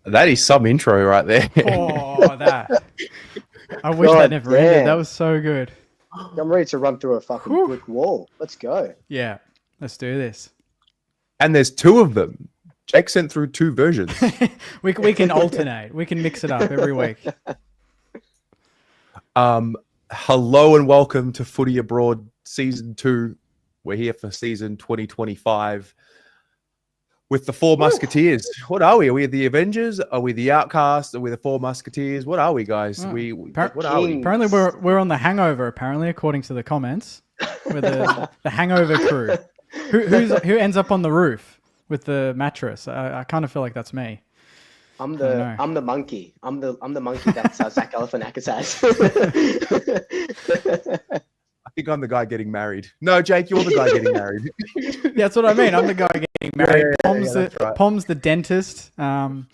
That is some intro right there. Oh, that. I wish that never ended. That was so good. I'm ready to run through a fucking brick wall. Let's go. Yeah, let's do this. And there's two of them. Jake sent through two versions. we can alternate. We can mix it up every week. Hello and welcome to Footy Abroad Season 2. We're here for Season 2025 with the Four Musketeers. What are we? Are we the Avengers? Are we the Outcasts? Are we the Four Musketeers? What are we, guys? What are we? Apparently we're on the Hangover, apparently, according to the comments. We're the Hangover crew. Who ends up on the roof with the mattress? I kind of feel like that's me. I'm the monkey. I'm the monkey that Zach Galifianakis has. I think I'm the guy getting married. No, Jake, you're the guy getting married. Yeah, that's what I mean. I'm the guy getting married. Pom's the dentist. Terry,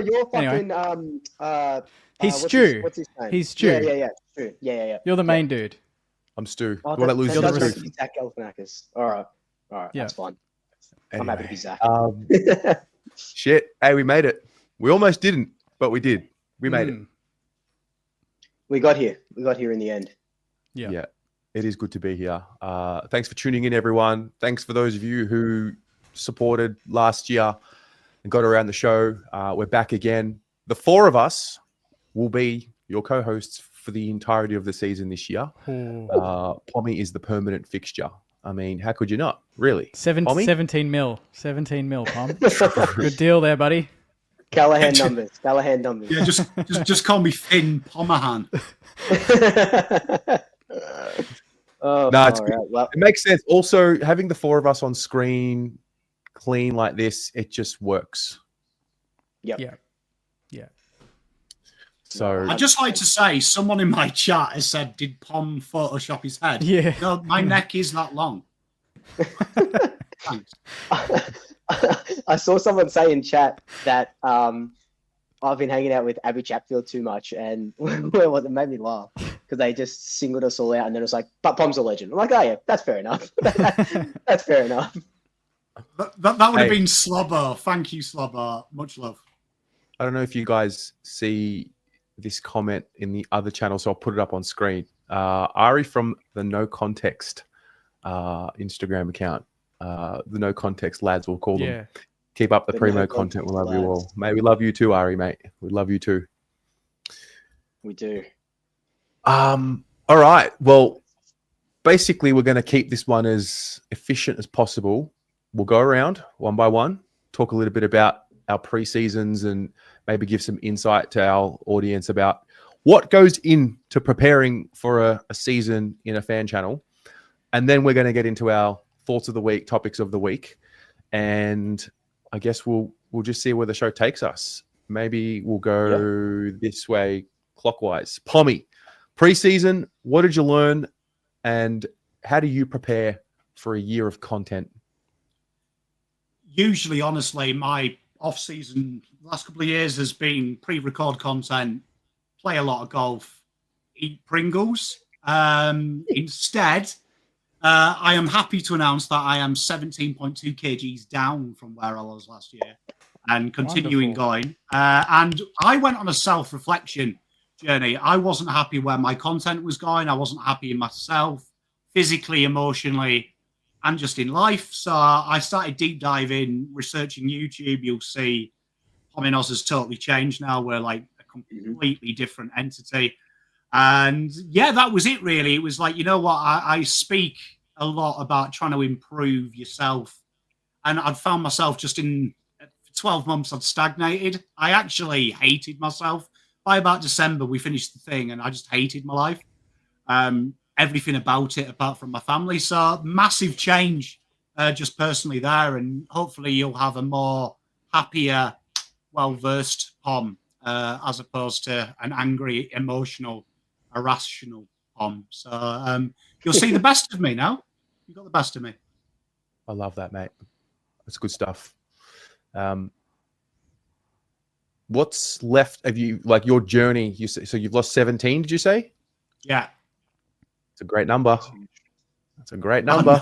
you're fucking he's Stu. What's his name? He's Stu. Yeah. Stu. Yeah. You're the main dude. I'm Stu. Oh, You want to lose that's your Stu? Zach Galifianakis. All right. Yeah. That's fine. Anyway, I'm happy to be Zach. Shit. Hey, we made it. We almost didn't, but we did. We made it. We got here. We got here in the end. Yeah. It is good to be here. Thanks for tuning in, everyone. Thanks for those of you who supported last year and got around the show. We're back again. The four of us will be your co-hosts for the entirety of the season this year. Pommy is the permanent fixture. I mean, how could you not? Really? 17 mil. 17 mil, Pom. Good deal there, buddy. Callahan numbers. Yeah, just call me Finn Pomahan. No, it's good. Well, it makes sense. Also, having the four of us on screen, clean like this, it just works. Yep. Yeah. So I'd just like to say, someone in my chat has said, "Did Pom Photoshop his head?" Yeah. No, my neck is that long. Thanks. I saw someone say in chat that I've been hanging out with Abby Chatfield too much, and it made me laugh because they just singled us all out, and then it was like, "But Pom's a legend." I'm like, "Oh yeah, that's fair enough. That's fair enough." That would have been Slobber. Thank you, Slobber. Much love. I don't know if you guys see this comment in the other channel, so I'll put it up on screen. Ari from the No Context Instagram account. The No Context lads, we'll call them. Keep up the primo content. We love you all. Mate, we love you too, Ari, mate. We love you too. We do. All right. Well, basically, we're going to keep this one as efficient as possible. We'll go around one by one, talk a little bit about our pre-seasons and maybe give some insight to our audience about what goes into preparing for a season in a fan channel. And then we're going to get into our thoughts of the week, topics of the week. And I guess we'll just see where the show takes us. Maybe we'll go this way clockwise. Pommy, pre-season, what did you learn and how do you prepare for a year of content? Usually, honestly, my off-season last couple of years has been pre-record content, play a lot of golf, eat Pringles. Instead, I am happy to announce that I am 17.2 kgs down from where I was last year and continuing going. And I went on a self-reflection journey. I wasn't happy where my content was going. I wasn't happy in myself, physically, emotionally, and just in life. So I started deep diving, researching YouTube. You'll see Pominos has totally changed now. We're like a completely different entity. And yeah, that was it really. It was like, you know what? I speak a lot about trying to improve yourself. And I'd found myself just in 12 months, I'd stagnated. I actually hated myself. By about December, we finished the thing and I just hated my life. Everything about it apart from my family. So massive change just personally there. And hopefully you'll have a more happier, well-versed Pom as opposed to an angry, emotional, irrational Pom. So you'll see the best of me now. You've got the best of me. I love that, mate. That's good stuff. What's left of you, like your journey? So you've lost 17, did you say? Yeah. It's a great number. That's a great number.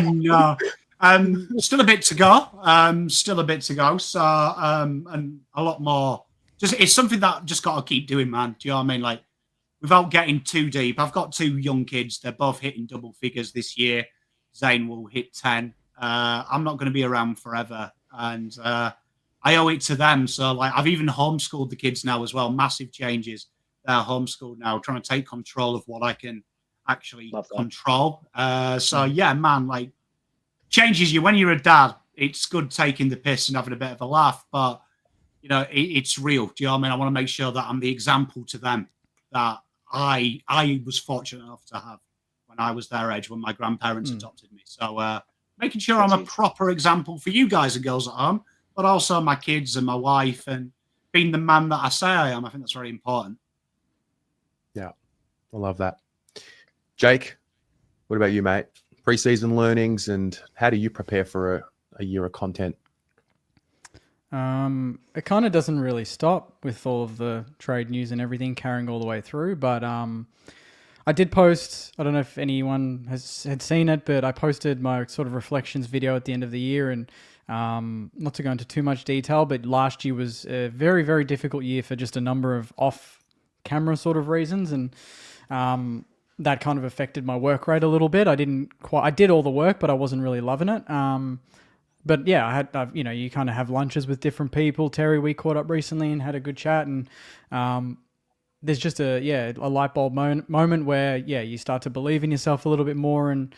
No. Still a bit to go. Still a bit to go. So, and a lot more. Just it's something that just got to keep doing, man. Do you know what I mean? Like, without getting too deep, I've got 2 young kids. They're both hitting double figures this year. Zane will hit 10. I'm not going to be around forever, and I owe it to them. So, like, I've even homeschooled the kids now as well. Massive changes. They're homeschooled now, trying to take control of what I can actually control. So, yeah, man, like, changes you when you're a dad. It's good taking the piss and having a bit of a laugh, but you know it's real. Do you know what I mean? I want to make sure that I'm the example to them that I was fortunate enough to have when I was their age, when my grandparents adopted me. So making sure I'm a proper example for you guys and girls at home, but also my kids and my wife, and being the man that I say I am. I think that's very important. Yeah, I love that. Jake, what about you, mate? Preseason learnings, and how do you prepare for a year of content? It kind of doesn't really stop with all of the trade news and everything carrying all the way through. But I did post, I don't know if anyone had seen it, but I posted my sort of reflections video at the end of the year. And not to go into too much detail, but last year was a very, very difficult year for just a number of off-camera sort of reasons. And that kind of affected my work rate a little bit. I did all the work, but I wasn't really loving it. But yeah, you kind of have lunches with different people. Terry, we caught up recently and had a good chat, and there's just a light bulb moment where you start to believe in yourself a little bit more, and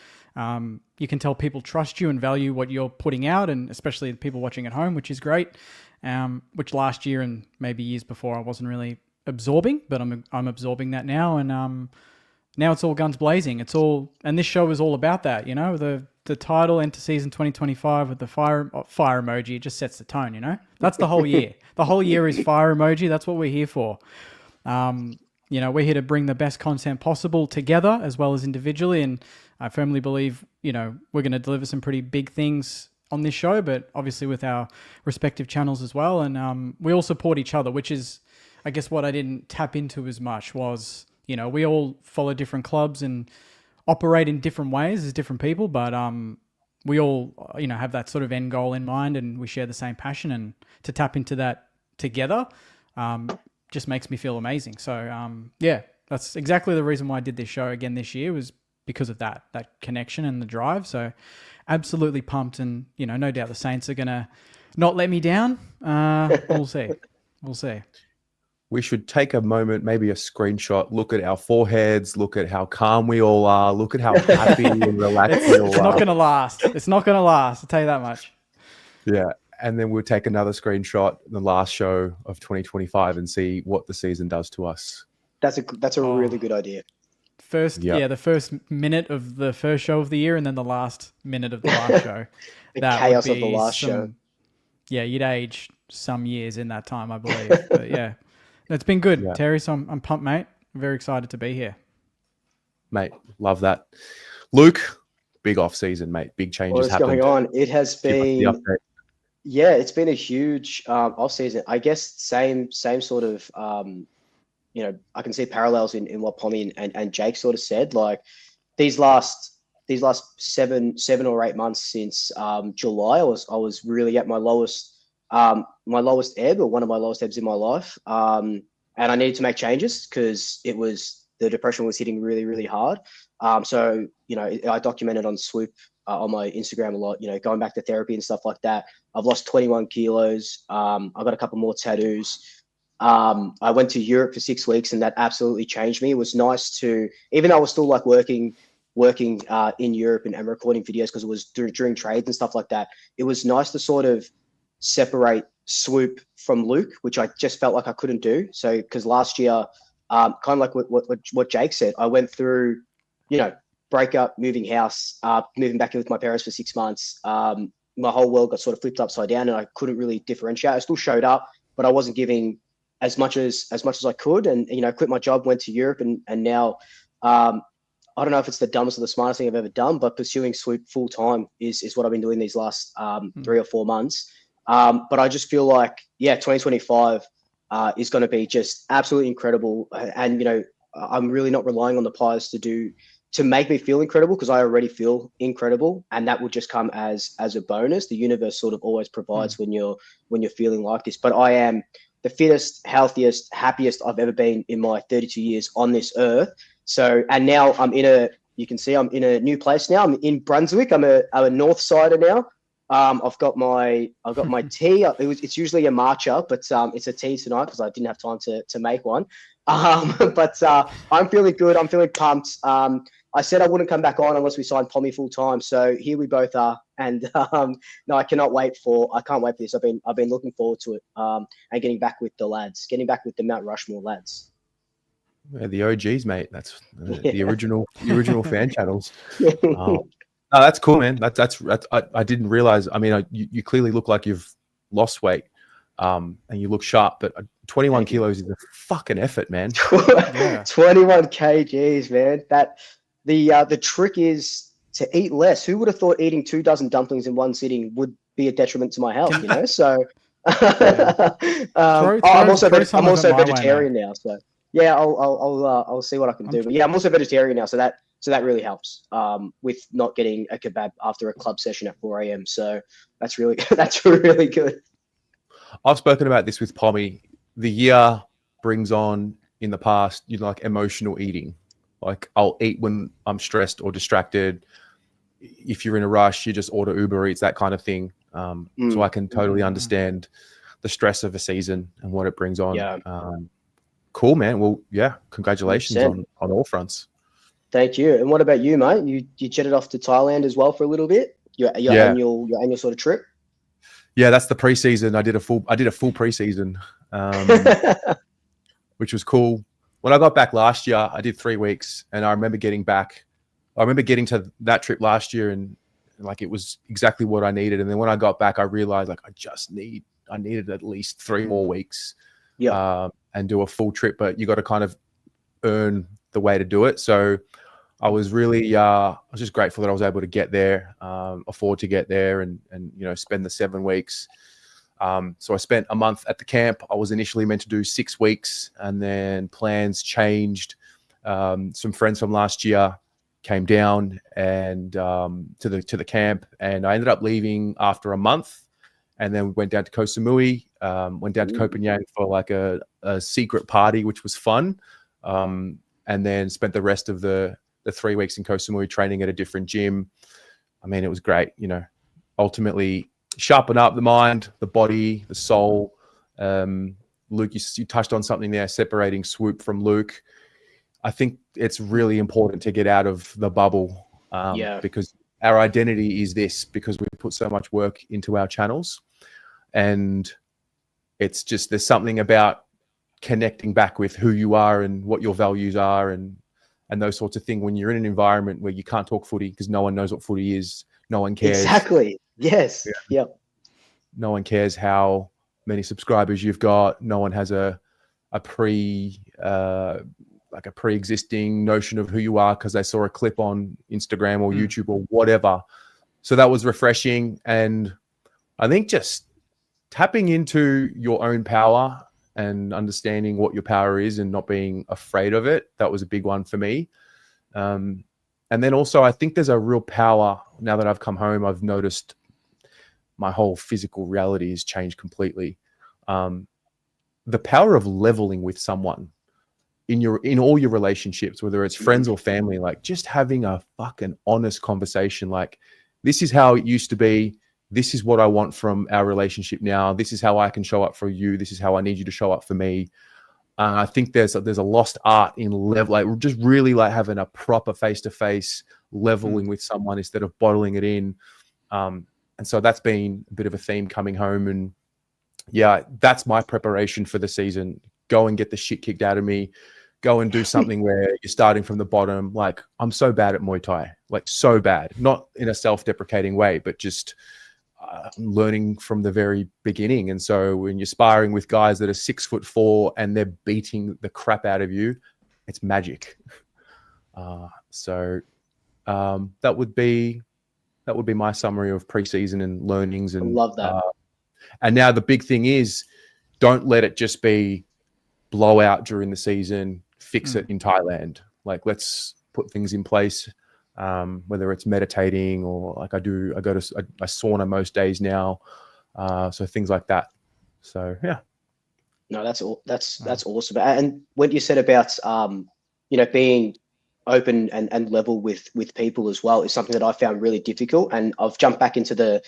you can tell people trust you and value what you're putting out, and especially the people watching at home, which is great. Which last year and maybe years before I wasn't really absorbing, but I'm absorbing that now, and now it's all guns blazing. And this show is all about that, you know. The title, Enter Season 2025 with the fire emoji, it just sets the tone, you know. That's the whole year. The whole year is fire emoji. That's what we're here for. You know, we're here to bring the best content possible together as well as individually. And I firmly believe, you know, we're going to deliver some pretty big things on this show, but obviously with our respective channels as well. And we all support each other, which is, I guess, what I didn't tap into as much was, you know, we all follow different clubs and operate in different ways as different people, but we all, you know, have that sort of end goal in mind, and we share the same passion, and to tap into that together just makes me feel amazing. So yeah, that's exactly the reason why I did this show again this year, was because of that connection and the drive. So absolutely pumped, and you know, no doubt the Saints are gonna not let me down. We'll see. We should take a moment, maybe a screenshot, look at our foreheads, look at how calm we all are, look at how happy and relaxed we all are. It's not going to last. It's not going to last. I'll tell you that much. Yeah. And then we'll take another screenshot, the last show of 2025, and see what the season does to us. That's a really good idea. The first minute of the first show of the year, and then the last minute of the last show. The chaos of the last show. Yeah, you'd age some years in that time, I believe. But yeah. It's been good, Terry, so I'm pumped, mate. I'm very excited to be here. Mate, love that. Luke, big off season, mate. Big changes What's happened. going on? It has been, it's been a huge off season. I guess same sort of, you know, I can see parallels in what Pommy and Jake sort of said. Like these last 7 or 8 months since July, I was really at my lowest ebb, or one of my lowest ebbs in my life. And I needed to make changes because the depression was hitting really, really hard. So, you know, I documented on Swoop on my Instagram a lot, you know, going back to therapy and stuff like that. I've lost 21 kilos. I've got a couple more tattoos. I went to Europe for 6 weeks, and that absolutely changed me. It was nice to, even though I was still like working in Europe and recording videos because it was during trades and stuff like that, it was nice to sort of separate Swoop from Luke, which I just felt like I couldn't do. So, because last year, kind of like what Jake said, I went through, you know, breakup, moving house, moving back in with my parents for 6 months. My whole world got sort of flipped upside down, and I couldn't really differentiate. I still showed up, but I wasn't giving as much as I could. And, you know, quit my job, went to Europe, and now, I don't know if it's the dumbest or the smartest thing I've ever done, but pursuing Swoop full time is what I've been doing these last 3 or 4 months. But I just feel like, 2025 is going to be just absolutely incredible. And, you know, I'm really not relying on the Pies to do to make me feel incredible, because I already feel incredible, and that would just come as a bonus. The universe sort of always provides when you're feeling like this. But I am the fittest, healthiest, happiest I've ever been in my 32 years on this earth. So, and now you can see I'm in a new place now. I'm in Brunswick. I'm a North Sider now. I've got my tea. It's usually a matcha, but it's a tea tonight because I didn't have time to make one. But I'm feeling good. I'm feeling pumped. I said I wouldn't come back on unless we signed Pommy full time. So here we both are. And no, I can't wait for this. I've been looking forward to it. And getting back with the lads, getting back with the Mount Rushmore lads. Yeah, the OGs, mate. That's the original fan channels. No, that's cool, man. I didn't realize. I mean, you clearly look like you've lost weight, and you look sharp. But 21 kilos is a fucking effort, man. 21 kgs, man. The trick is to eat less. Who would have thought eating 2 dozen dumplings in one sitting would be a detriment to my health? You know, so I'm also vegetarian now. So yeah, I'll see what I can do. But yeah, I'm also vegetarian now, so that really helps with not getting a kebab after a club session at 4 a.m. So that's really good. I've spoken about this with Pommy. The year brings on, in the past, like emotional eating. Like I'll eat when I'm stressed or distracted. If you're in a rush, you just order Uber Eats, that kind of thing. So I can totally understand the stress of a season and what it brings on. Yeah. Cool, man. Well, yeah, congratulations 100%. on all fronts. Thank you. And what about you, mate? You jetted off to Thailand as well for a little bit? Your annual sort of trip? Yeah, that's the preseason. I did a full preseason, which was cool. When I got back last year, I did 3 weeks, and I remember getting to that trip last year, and like it was exactly what I needed. And then when I got back, I realized like I needed at least 3 more weeks, and do a full trip. But you got to kind of earn the way to do it. So I was really, I was just grateful that I was able to get there, afford to get there, and spend the 7 weeks. So I spent a month at the camp. I was initially meant to do 6 weeks, and then plans changed. Some friends from last year came down and to the camp, and I ended up leaving after a month, and then we went down to Koh Samui, went down to Copenhagen for like a secret party, which was fun, and then spent the rest of the 3 weeks in Koh Samui training at a different gym. I mean, it was great. Ultimately sharpen up the mind, the body, the soul. Luke, you touched on something there, separating Swoop from Luke. I think it's really important to get out of the bubble, because our identity is this, because we put so much work into our channels, and it's just, there's something about connecting back with who you are and what your values are and those sorts of things when you're in an environment where you can't talk footy because no one knows what footy is. No one cares. Exactly. Yes. Yeah. Yep. No one cares how many subscribers you've got. No one has a pre-existing notion of who you are because they saw a clip on Instagram or YouTube or whatever. So that was refreshing. And I think just tapping into your own power and understanding what your power is and not being afraid of it, that was a big one for me. And then also, I think there's a real power. Now that I've come home, I've noticed my whole physical reality has changed completely. The power of leveling with someone in all your relationships, whether it's friends or family, like just having a fucking honest conversation. Like, this is how it used to be. This is what I want from our relationship now. This is how I can show up for you. This is how I need you to show up for me. I think there's a lost art in level, like just really like having a proper face-to-face leveling with someone instead of bottling it in. And so that's been a bit of a theme coming home. And yeah, that's my preparation for the season. Go and get the shit kicked out of me. Go and do something where you're starting from the bottom. Like, I'm so bad at Muay Thai, like so bad, not in a self-deprecating way, but just learning from the very beginning. And so when you're sparring with guys that are 6'4" and they're beating the crap out of you, it's magic. So that would be my summary of preseason and learnings. And I love that. And now the big thing is, don't let it just be blowout during the season, fix it in Thailand. Like, let's put things in place, whether it's meditating or like I sauna most days now. So things like that. So yeah. No, that's awesome. And what you said about being open and level with people as well is something that I found really difficult. And I've jumped back into the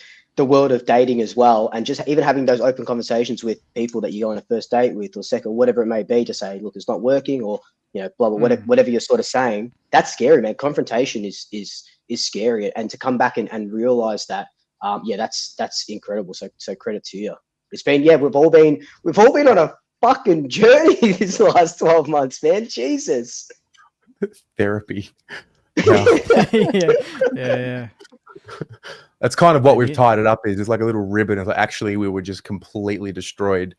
world of dating as well, and just even having those open conversations with people that you go on a first date with or second, whatever it may be, to say, look, it's not working, or blah blah, whatever you're sort of saying. That's scary, man. Confrontation is scary, and to come back and realize that, that's incredible. So credit to you. It's been, we've all been on a fucking journey this last 12 months, man. Jesus. Therapy. Yeah. yeah. That's kind of what we've tied it up is. It's like a little ribbon. It's like, actually, we were just completely destroyed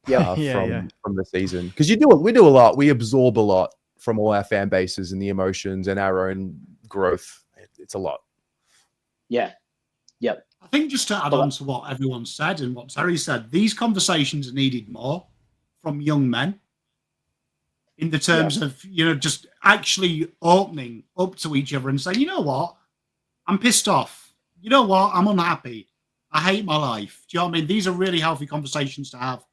from the season. Because we do a lot. We absorb a lot from all our fan bases and the emotions and our own growth. It's a lot. Yeah. Yep. I think just to add on to what everyone said and what Terry said, these conversations are needed more from young men in the terms of, just actually opening up to each other and saying, you know what, I'm pissed off. You know what, I'm unhappy. I hate my life. Do you know what I mean? These are really healthy conversations to have,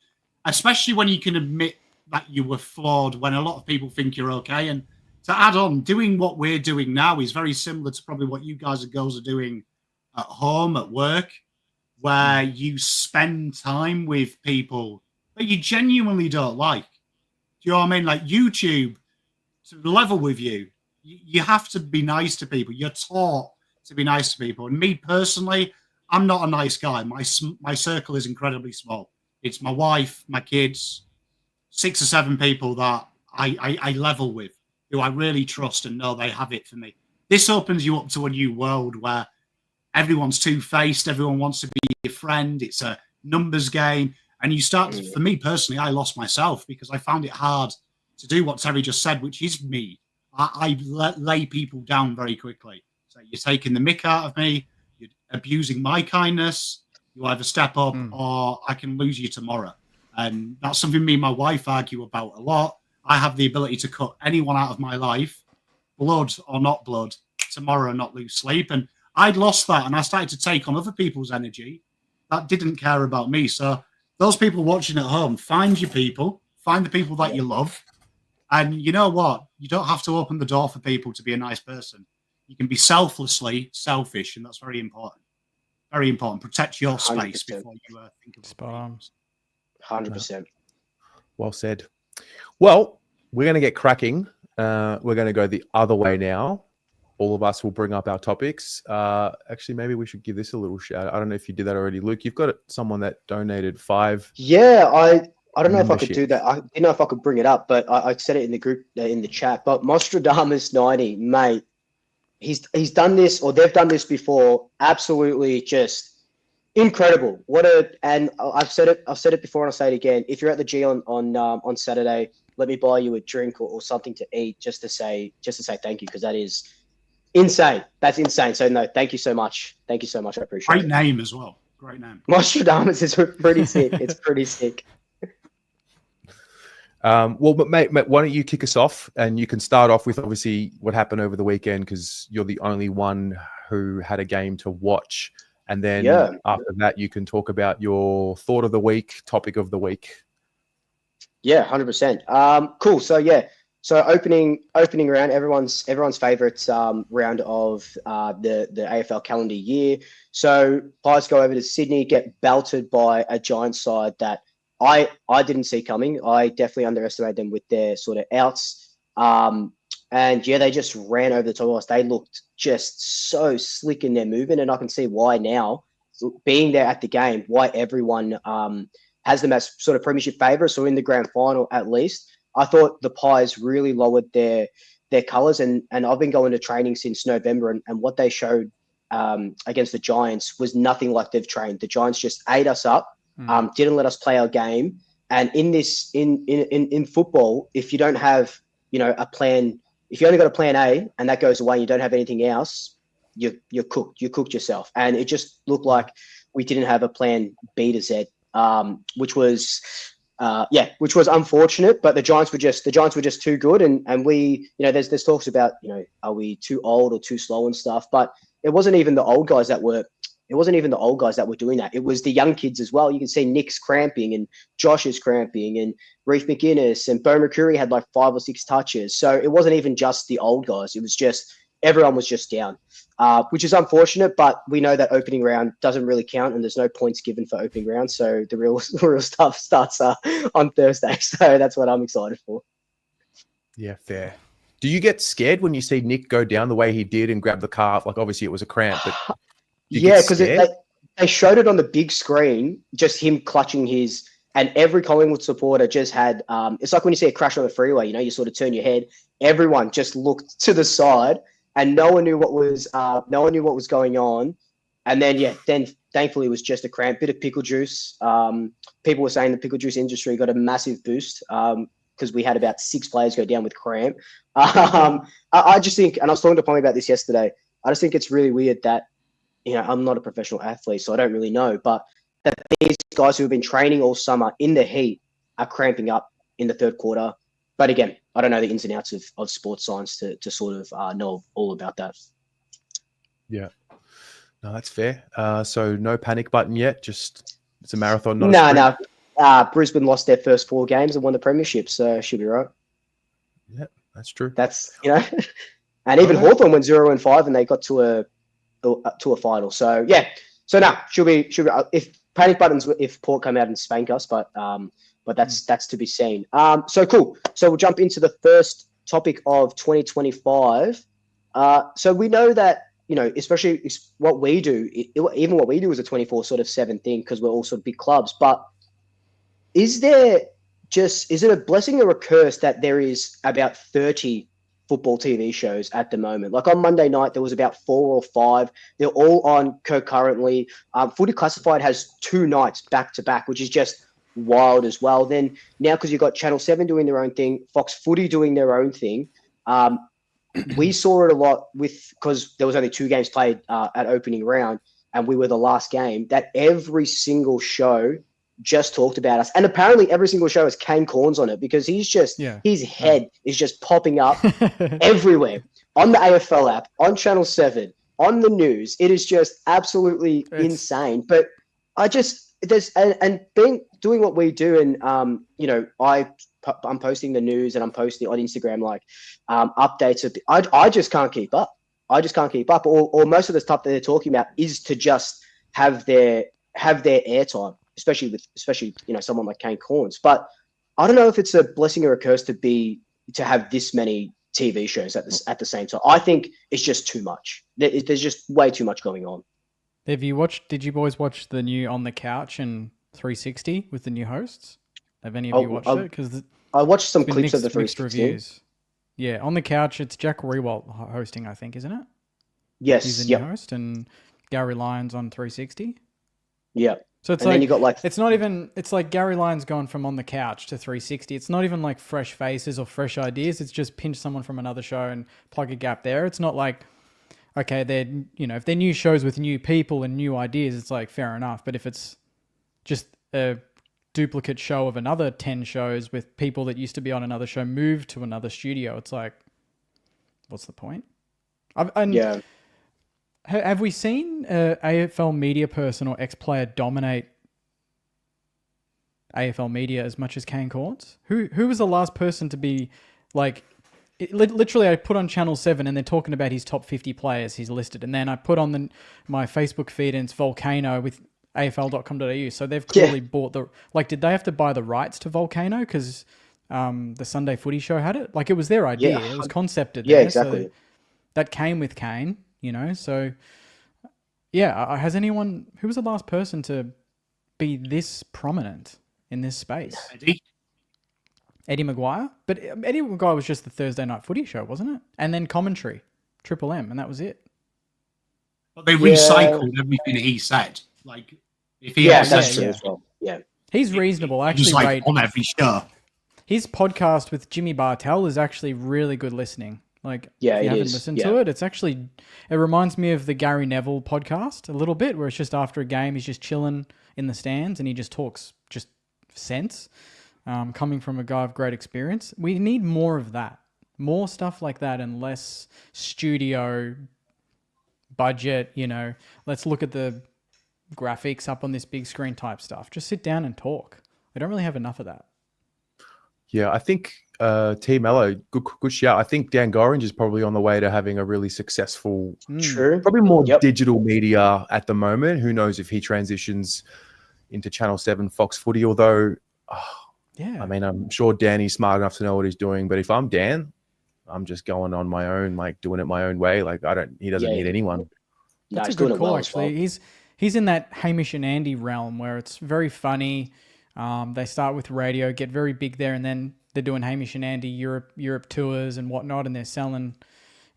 especially when you can admit that you were flawed, when a lot of people think you're okay. And to add on, doing what we're doing now is very similar to probably what you guys and girls are doing at home, at work, where you spend time with people that you genuinely don't like. Do you know what I mean? Like YouTube, to level with you, you have to be nice to people. You're taught to be nice to people. And me personally, I'm not a nice guy. My circle is incredibly small. It's my wife, my kids, 6 or 7 people that I level with, who I really trust and know they have it for me. This opens you up to a new world where everyone's two-faced. Everyone wants to be your friend. It's a numbers game. And you start to, for me personally, I lost myself because I found it hard to do what Terry just said, which is me. I lay people down very quickly. So you're taking the mick out of me. You're abusing my kindness. You either step up or I can lose you tomorrow. And that's something me and my wife argue about a lot. I have the ability to cut anyone out of my life, blood or not blood, tomorrow and not lose sleep. And I'd lost that, and I started to take on other people's energy that didn't care about me. So those people watching at home, find your people, find the people that you love. And you know what? You don't have to open the door for people to be a nice person. You can be selflessly selfish, and that's very important. Very important. Protect your space 100%. before you think of Spot on. 100%. Well said. Well, we're going to get cracking. We're going to go the other way now. All of us will bring up our topics. Actually, maybe we should give this a little shout. I don't know if you did that already, Luke. You've got someone that donated 5. Yeah, I don't know if I could do that. I didn't know if I could bring it up, but I said it in the group, in the chat. But Mostradamus 90, mate, he's done this, or they've done this before. Absolutely, just incredible. And I've said it before, and I'll say it again. If you're at the G on Saturday, let me buy you a drink or something to eat, just to say thank you, because that is insane. That's insane. So no, thank you so much. Thank you so much. I appreciate it. Great name as well. Great name. Mostradamus is pretty sick. It's pretty sick. Well, but mate, why don't you kick us off, and you can start off with obviously what happened over the weekend, because you're the only one who had a game to watch, and then after that you can talk about your thought of the week, topic of the week. Yeah, 100%. Cool. So opening round, everyone's favorite round of the AFL calendar year. So Pies go over to Sydney, get belted by a Giants side that I didn't see coming. I definitely underestimated them with their sort of outs. And they just ran over the top of us. They looked just so slick in their movement, and I can see why now, being there at the game, why everyone has them as sort of premiership favourites, or in the grand final at least. I thought the Pies really lowered their colours, and I've been going to training since November, and what they showed against the Giants was nothing like they've trained. The Giants just ate us up. Didn't let us play our game. And in football, if you don't have, a plan, if you only got a plan A and that goes away, and you don't have anything else, you're cooked. You cooked yourself. And it just looked like we didn't have a plan B to Z, which was which was unfortunate. But the Giants were just too good, and we, there's talks about, are we too old or too slow and stuff. But it wasn't even the old guys that were. It wasn't even the old guys that were doing that. It was the young kids as well. You can see Nick's cramping and Josh is cramping and Reef McInnes and Bo McCreary had like 5 or 6 touches. So it wasn't even just the old guys. It was just everyone was just down, which is unfortunate. But we know that opening round doesn't really count and there's no points given for opening round. So the real stuff starts on Thursday. So that's what I'm excited for. Yeah, fair. Do you get scared when you see Nick go down the way he did and grab the calf? Like obviously it was a cramp, but yeah, because they showed it on the big screen, just him clutching his, and every Collingwood supporter just had. It's like when you see a crash on the freeway, you sort of turn your head. Everyone just looked to the side, and no one knew what was going on. And then then thankfully it was just a cramp, bit of pickle juice. People were saying the pickle juice industry got a massive boost because we had about 6 players go down with cramp. I just think, and I was talking to Pommy about this yesterday. I just think it's really weird that. I'm not a professional athlete, so I don't really know, but that these guys who have been training all summer in the heat are cramping up in the third quarter. But again, I don't know the ins and outs of sports science to sort of know all about that. Yeah. No, that's fair. So no panic button yet. Just it's a marathon, not a sprint. No. Brisbane lost their first 4 games and won the premiership, so she'll be right. Yeah, that's true. That's, and even Hawthorn went 0-5 and they got to a final. So now should be if panic buttons if Port come out and spank us, but that's to be seen. So cool. So we'll jump into the first topic of 2025. So we know that especially what we do, even what we do is a 24/7 thing because we're all sort of big clubs. But is it a blessing or a curse that there is about 30 football TV shows at the moment? Like on Monday night, there was about 4 or 5. They're all on concurrently. Footy Classified has 2 nights back to back, which is just wild as well. Then now, because you've got Channel 7 doing their own thing, Fox Footy doing their own thing. We saw it a lot because there was only 2 games played at opening round and we were the last game, that every single show just talked about us. And apparently every single show has Kane Corns on it because his head is just popping up everywhere on the AFL app, on Channel 7, on the news. It is just absolutely insane. But doing what we do and, I'm posting the news and I'm posting on Instagram, like updates. I just can't keep up. Or most of the stuff that they're talking about is to just have their airtime. Especially someone like Kane Corns. But I don't know if it's a blessing or a curse to have this many TV shows at the same time. I think it's just too much. There's just way too much going on. Did you boys watch the new On the Couch and 360 with the new hosts? Have any of you watched it? Because I watched some clips of the 360 reviews. Yeah, On the Couch, it's Jack Rewalt hosting, I think, isn't it? Yes. He's the new host, and Gary Lyons on 360. Yeah. So it's then you got it's like Gary Lyons gone from On the Couch to 360. It's not even like fresh faces or fresh ideas. It's just pinch someone from another show and plug a gap there. It's not like, okay, if they're new shows with new people and new ideas, it's like fair enough. But if it's just a duplicate show of another 10 shows with people that used to be on another show moved to another studio, it's like, what's the point? Have we seen an AFL media person or ex-player dominate AFL media as much as Kane Corns? Who was the last person to be like... Literally, I put on Channel 7 and they're talking about his top 50 players he's listed. And then I put on my Facebook feed and it's Volcano with AFL.com.au. So they've clearly bought the... Like, did they have to buy the rights to Volcano? Because the Sunday Footy Show had it? Like, it was their idea. Yeah. It was concepted there. Yeah, exactly. So that came with Kane. So has anyone, who was the last person to be this prominent in this space? Eddie Maguire? But Eddie Maguire was just the Thursday Night Footy Show, wasn't it? And then commentary, Triple M, and that was it. But they recycled everything he said. Like, if he that's true as well. Yeah. He's reasonable. I actually just like on every show. His podcast with Jimmy Bartell is actually really good listening. Like, if you haven't listened to it, it reminds me of the Gary Neville podcast a little bit, where it's just after a game, he's just chilling in the stands and he just talks just sense. coming from a guy of great experience. We need more of that, more stuff like that, and less studio budget. Let's look at the graphics up on this big screen type stuff. Just sit down and talk. We don't really have enough of that. Yeah, I think T Mello, good shout. I think Dan Gorringe is probably on the way to having a really successful, True. probably more Yep. digital media at the moment. Who knows if he transitions into Channel 7 Fox Footy, although, Yeah. I mean, I'm sure Danny's smart enough to know what he's doing, but if I'm Dan, I'm just going on my own, like doing it my own way. Like he doesn't need anyone. No, That's he's a doing good it call, well as actually. well. He's in that Hamish and Andy realm where it's very funny. They start with radio, get very big there, and then they're doing Hamish and Andy Europe tours and whatnot, and they're selling,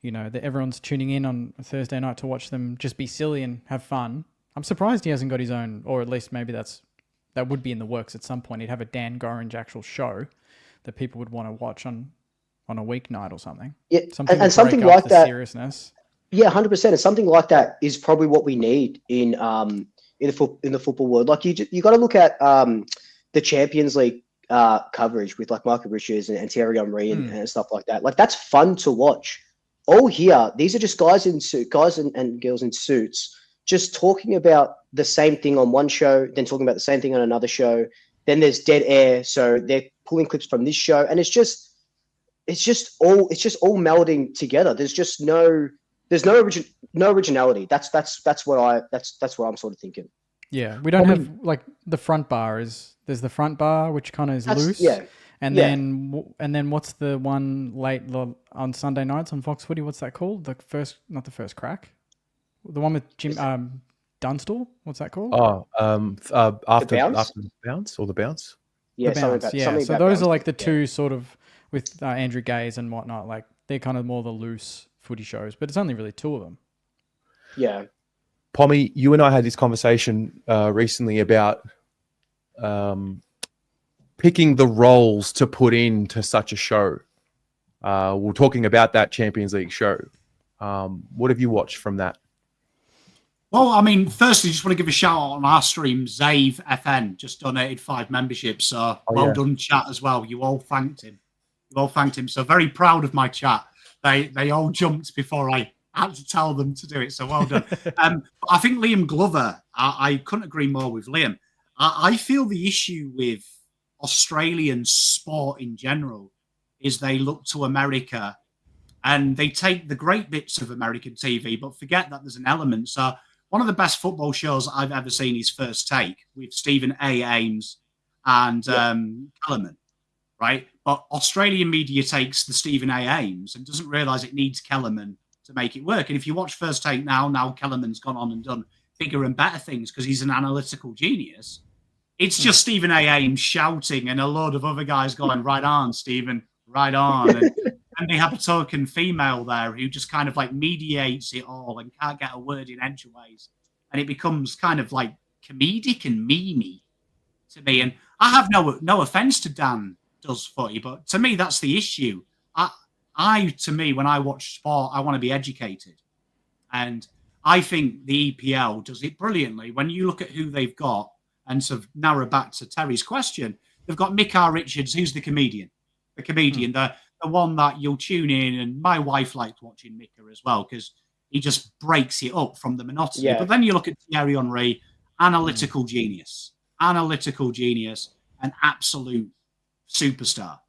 that everyone's tuning in on a Thursday night to watch them just be silly and have fun. I'm surprised he hasn't got his own, or at least maybe that would be in the works at some point. He'd have a Dan Gorringe actual show that people would want to watch on a weeknight or something. Yeah, Something and something break up like the that. seriousness. Yeah, 100%. And something like that is probably what we need in the football world. Like you got to look at the Champions League coverage with like Michael Richards and Thierry Henry and stuff like that. Like that's fun to watch. All here, these are just guys and girls in suits, just talking about the same thing on one show, then talking about the same thing on another show. Then there's dead air, so they're pulling clips from this show, and it's just all melding together. There's no originality. That's what I'm sort of thinking. Yeah, we don't have like the front bar there's the front bar which kind of is loose. Yeah. And then what's the one late on Sunday nights on Fox Footy? What's that called? Not the first crack. The one with Jim Dunstall. What's that called? After Bounce? the bounce or the bounce. Yeah, The something Bounce. about, Yeah. something So about those Bounce. are like the two sort of with Andrew Gaze and whatnot. Like they're kind of more the loose footy shows, but it's only really two of them. Yeah. Pommy, you and I had this conversation recently about picking the roles to put into such a show. We're talking about that Champions League show. What have you watched from that? Well, I mean, firstly, just want to give a shout out on our stream. Zave FN just donated 5 memberships. So well done, chat, as well. You all thanked him. So very proud of my chat. They all jumped before I had to tell them to do it. So well done. I think Liam Glover, I couldn't agree more with Liam. I feel the issue with Australian sport in general is they look to America and they take the great bits of American TV, but forget that there's an element. So one of the best football shows I've ever seen is First Take with Stephen A. Ames and Kellerman, right? But Australian media takes the Stephen A. Ames and doesn't realise it needs Kellerman to make it work. And if you watch First Take now Kellerman's gone on and done bigger and better things because he's an analytical genius. It's just Stephen A. Ames shouting and a load of other guys going, right on, Stephen, right on. And they have a token female there who just kind of like mediates it all and can't get a word in edgeways. And it becomes kind of like comedic and memey to me. And I have no offense to Dan does footy, but to me, that's the issue. To me, when I watch sport, I want to be educated. And I think the EPL does it brilliantly. When you look at who they've got, and sort of narrow back to Terry's question, they've got Mick R. Richards, who's the comedian, the one that you'll tune in. And my wife liked watching Mika as well because he just breaks it up from the monotony. Yeah. But then you look at Thierry Henry, analytical genius, an absolute superstar.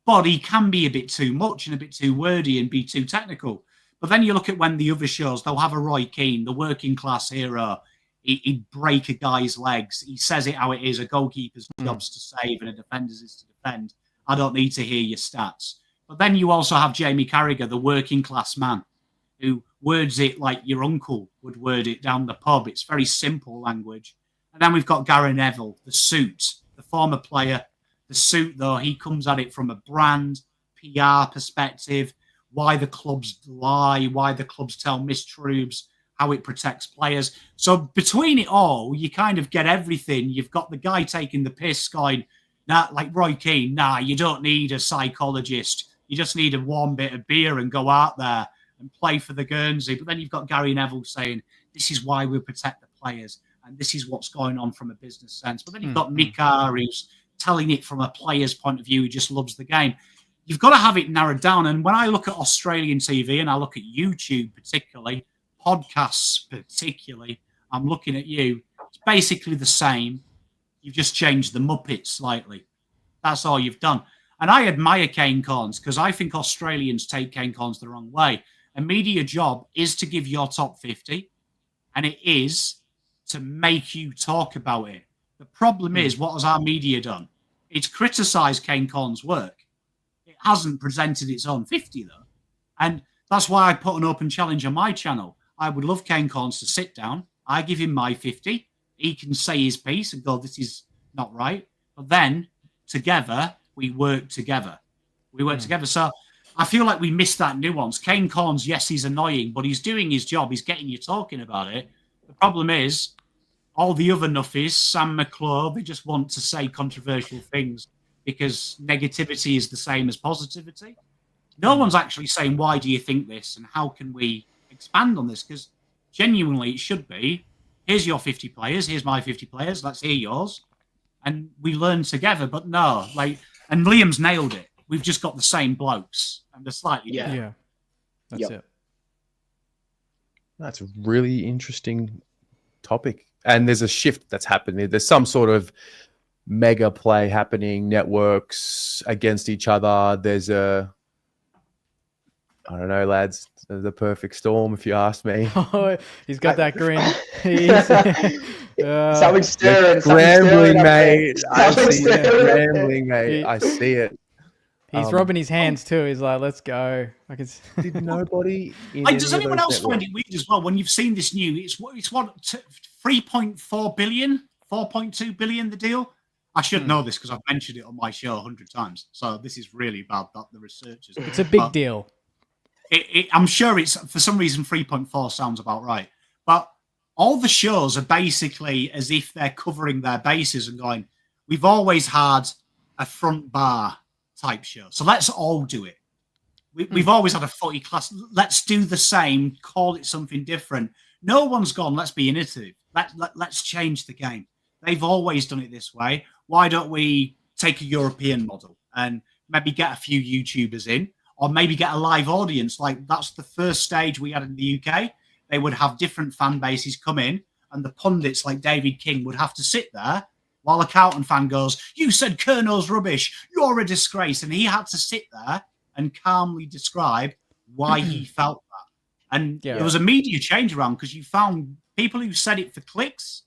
But he can be a bit too much and a bit too wordy and be too technical. But then you look at when the other shows, they'll have a Roy Keane, the working class hero. He'd break a guy's legs. He says it how it is. A goalkeeper's job's to save and a defender's is to defend. I don't need to hear your stats. But then you also have Jamie Carragher, the working class man, who words it like your uncle would word it down the pub. It's very simple language. And then we've got Gary Neville, the suit, the former player. The suit, though, he comes at it from a brand, PR perspective, why the clubs lie, why the clubs tell mistruths, how it protects players. So between it all, you kind of get everything. You've got the guy taking the piss going, nah, like Roy Keane, nah, you don't need a psychologist. You just need a warm bit of beer and go out there and play for the Guernsey. But then you've got Gary Neville saying, this is why we protect the players and this is what's going on from a business sense. But then you've got Mika, who's telling it from a player's point of view who just loves the game. You've got to have it narrowed down. And when I look at Australian TV and I look at YouTube particularly, podcasts particularly, I'm looking at you. It's basically the same. You've just changed the Muppets slightly. That's all you've done. And I admire Kane Cornes because I think Australians take Kane Cornes the wrong way. A media job is to give your top 50, and it is to make you talk about it. The problem is, what has our media done? It's criticised Kane Cornes' work. It hasn't presented its own 50, though. And that's why I put an open challenge on my channel. I would love Kane Cornes to sit down. I give him my 50. He can say his piece and go, this is not right. But then, together, we work together. We work together. So I feel like we missed that nuance. Kane Cornes, yes, he's annoying, but he's doing his job. He's getting you talking about it. The problem is, all the other nuffies, Sam McClure, they just want to say controversial things because negativity is the same as positivity. No one's actually saying, why do you think this? And how can we expand on this? Because genuinely, it should be, here's your 50 players, here's my 50 players, let's hear yours. And we learn together. But no, and Liam's nailed it. We've just got the same blokes, and they're slightly different. Yeah. That's it. That's a really interesting topic. And there's a shift that's happening. There's some sort of mega play happening, networks against each other. There's I don't know, lads, the perfect storm, if you ask me. Oh, he's got that grin. Something stirring. Scrambling, mate. I see it. Scrambling, mate. I see it. He's rubbing his hands too. He's like, "Let's go." Did nobody? Does anyone else find it weird as well when you've seen this new? It's what 3.4 billion, 4.2 billion. The deal. I should know this because I've mentioned it on my show 100 times. So this is really bad. That the researchers. It's a big deal. I'm sure it's for some reason 3.4 sounds about right, but all the shows are basically as if they're covering their bases and going, "We've always had a front bar type show, so let's all do it. We've always had a footy class. Let's do the same. Call it something different." No one's gone, let's be innovative. Let's change the game. They've always done it this way. Why don't we take a European model and maybe get a few YouTubers in, or maybe get a live audience? Like that's the first stage we had in the UK. They would have different fan bases come in, and the pundits like David King would have to sit there while a Carlton fan goes, "You said Curno's rubbish. You're a disgrace." And he had to sit there and calmly describe why he felt that. And there was a media change around because you found people who said it for clicks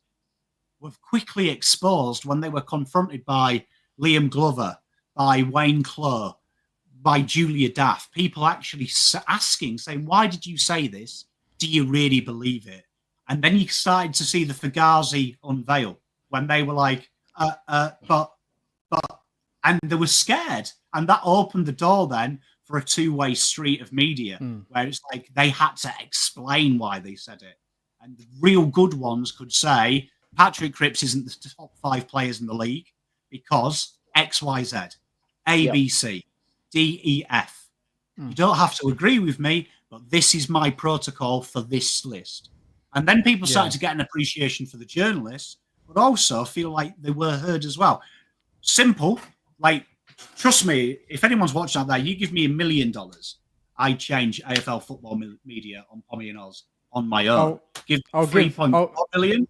were quickly exposed when they were confronted by Liam Glover, by Wayne Clough, by Julia Daff. People actually asking, saying, "Why did you say this? Do you really believe it?" And then you started to see the Fugazi unveil when they were like, but, and they were scared. And that opened the door then for a two-way street of media where it's like they had to explain why they said it. And the real good ones could say, Patrick Cripps isn't the top 5 players in the league because X, Y, Z, A, B, C, D, E, F. You don't have to agree with me, but this is my protocol for this list. And then people started to get an appreciation for the journalists, but also feel like they were heard as well. Simple, like, trust me, if anyone's watching out there, you give me $1 million, I'd change AFL football media on Pommy and Oz on my own. I'll give 3.4 billion.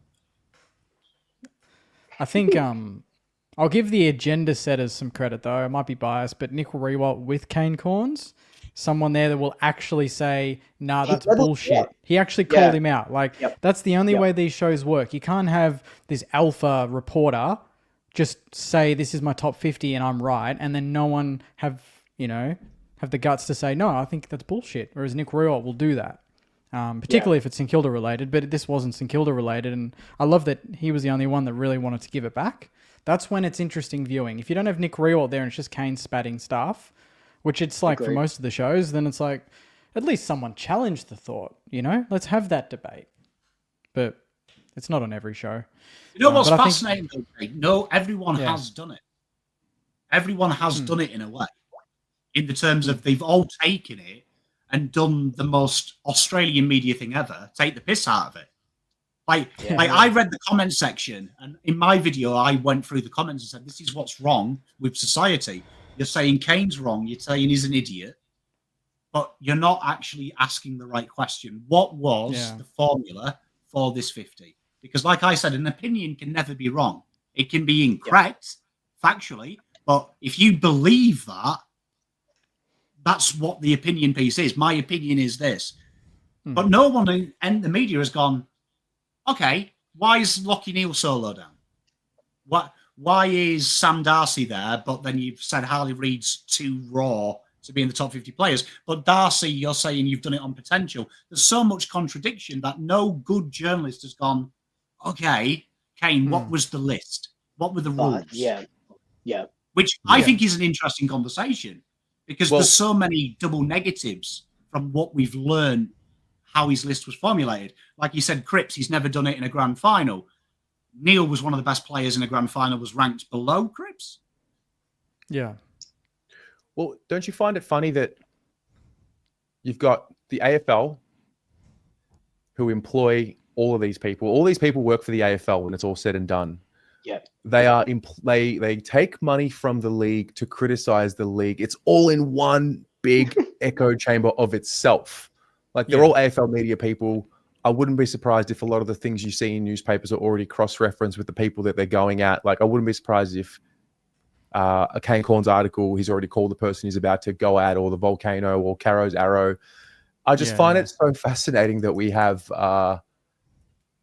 I think I'll give the agenda setters some credit, though. I might be biased, but Nick Rewalt with Kane Cornes, someone there that will actually say, "Nah, that's bullshit." Yeah. He actually called him out. Like, that's the only way these shows work. You can't have this alpha reporter just say, "This is my top 50 and I'm right," and then no one have the guts to say, "No, I think that's bullshit." Whereas Nick Rewalt will do that. Particularly if it's St Kilda related, but this wasn't St Kilda related, and I love that he was the only one that really wanted to give it back. That's when it's interesting viewing. If you don't have Nick Rewalt there and it's just Kane spatting stuff, which it's like for most of the shows, then it's like, at least someone challenged the thought, let's have that debate. But it's not on every show. You know what's fascinating though, Craig? No, everyone has done it. Everyone has done it in a way, in the terms of they've all taken it and done the most Australian media thing ever, take the piss out of it. I read the comment section, and in my video, I went through the comments and said, "This is what's wrong with society. You're saying Kane's wrong. You're saying he's an idiot, but you're not actually asking the right question. What was the formula for this 50? Because, like I said, an opinion can never be wrong. It can be incorrect factually, but if you believe that, that's what the opinion piece is. My opinion is this." But no one in the media has gone, okay, why is Lockie Neal so low down? Why is Sam Darcy there, but then you've said Harley Reid's too raw to be in the top 50 players? But Darcy, you're saying you've done it on potential. There's so much contradiction that no good journalist has gone, okay, Kane, what was the list? What were the rules? Which I think is an interesting conversation, because there's so many double negatives from what we've learned how his list was formulated. Like you said, Cripps, he's never done it in a grand final. Neil was one of the best players in a grand final, was ranked below Cripps. Yeah. Well, don't you find it funny that you've got the AFL who employ all of these people? All these people work for the AFL when it's all said and done. Yeah. They take money from the league to criticize the league. It's all in one big echo chamber of itself. Like, they're all AFL media people. I wouldn't be surprised if a lot of the things you see in newspapers are already cross-referenced with the people that they're going at. Like, I wouldn't be surprised if a Kane Corns article, he's already called the person he's about to go at, or the volcano, or Caro's arrow. I just find it so fascinating that we have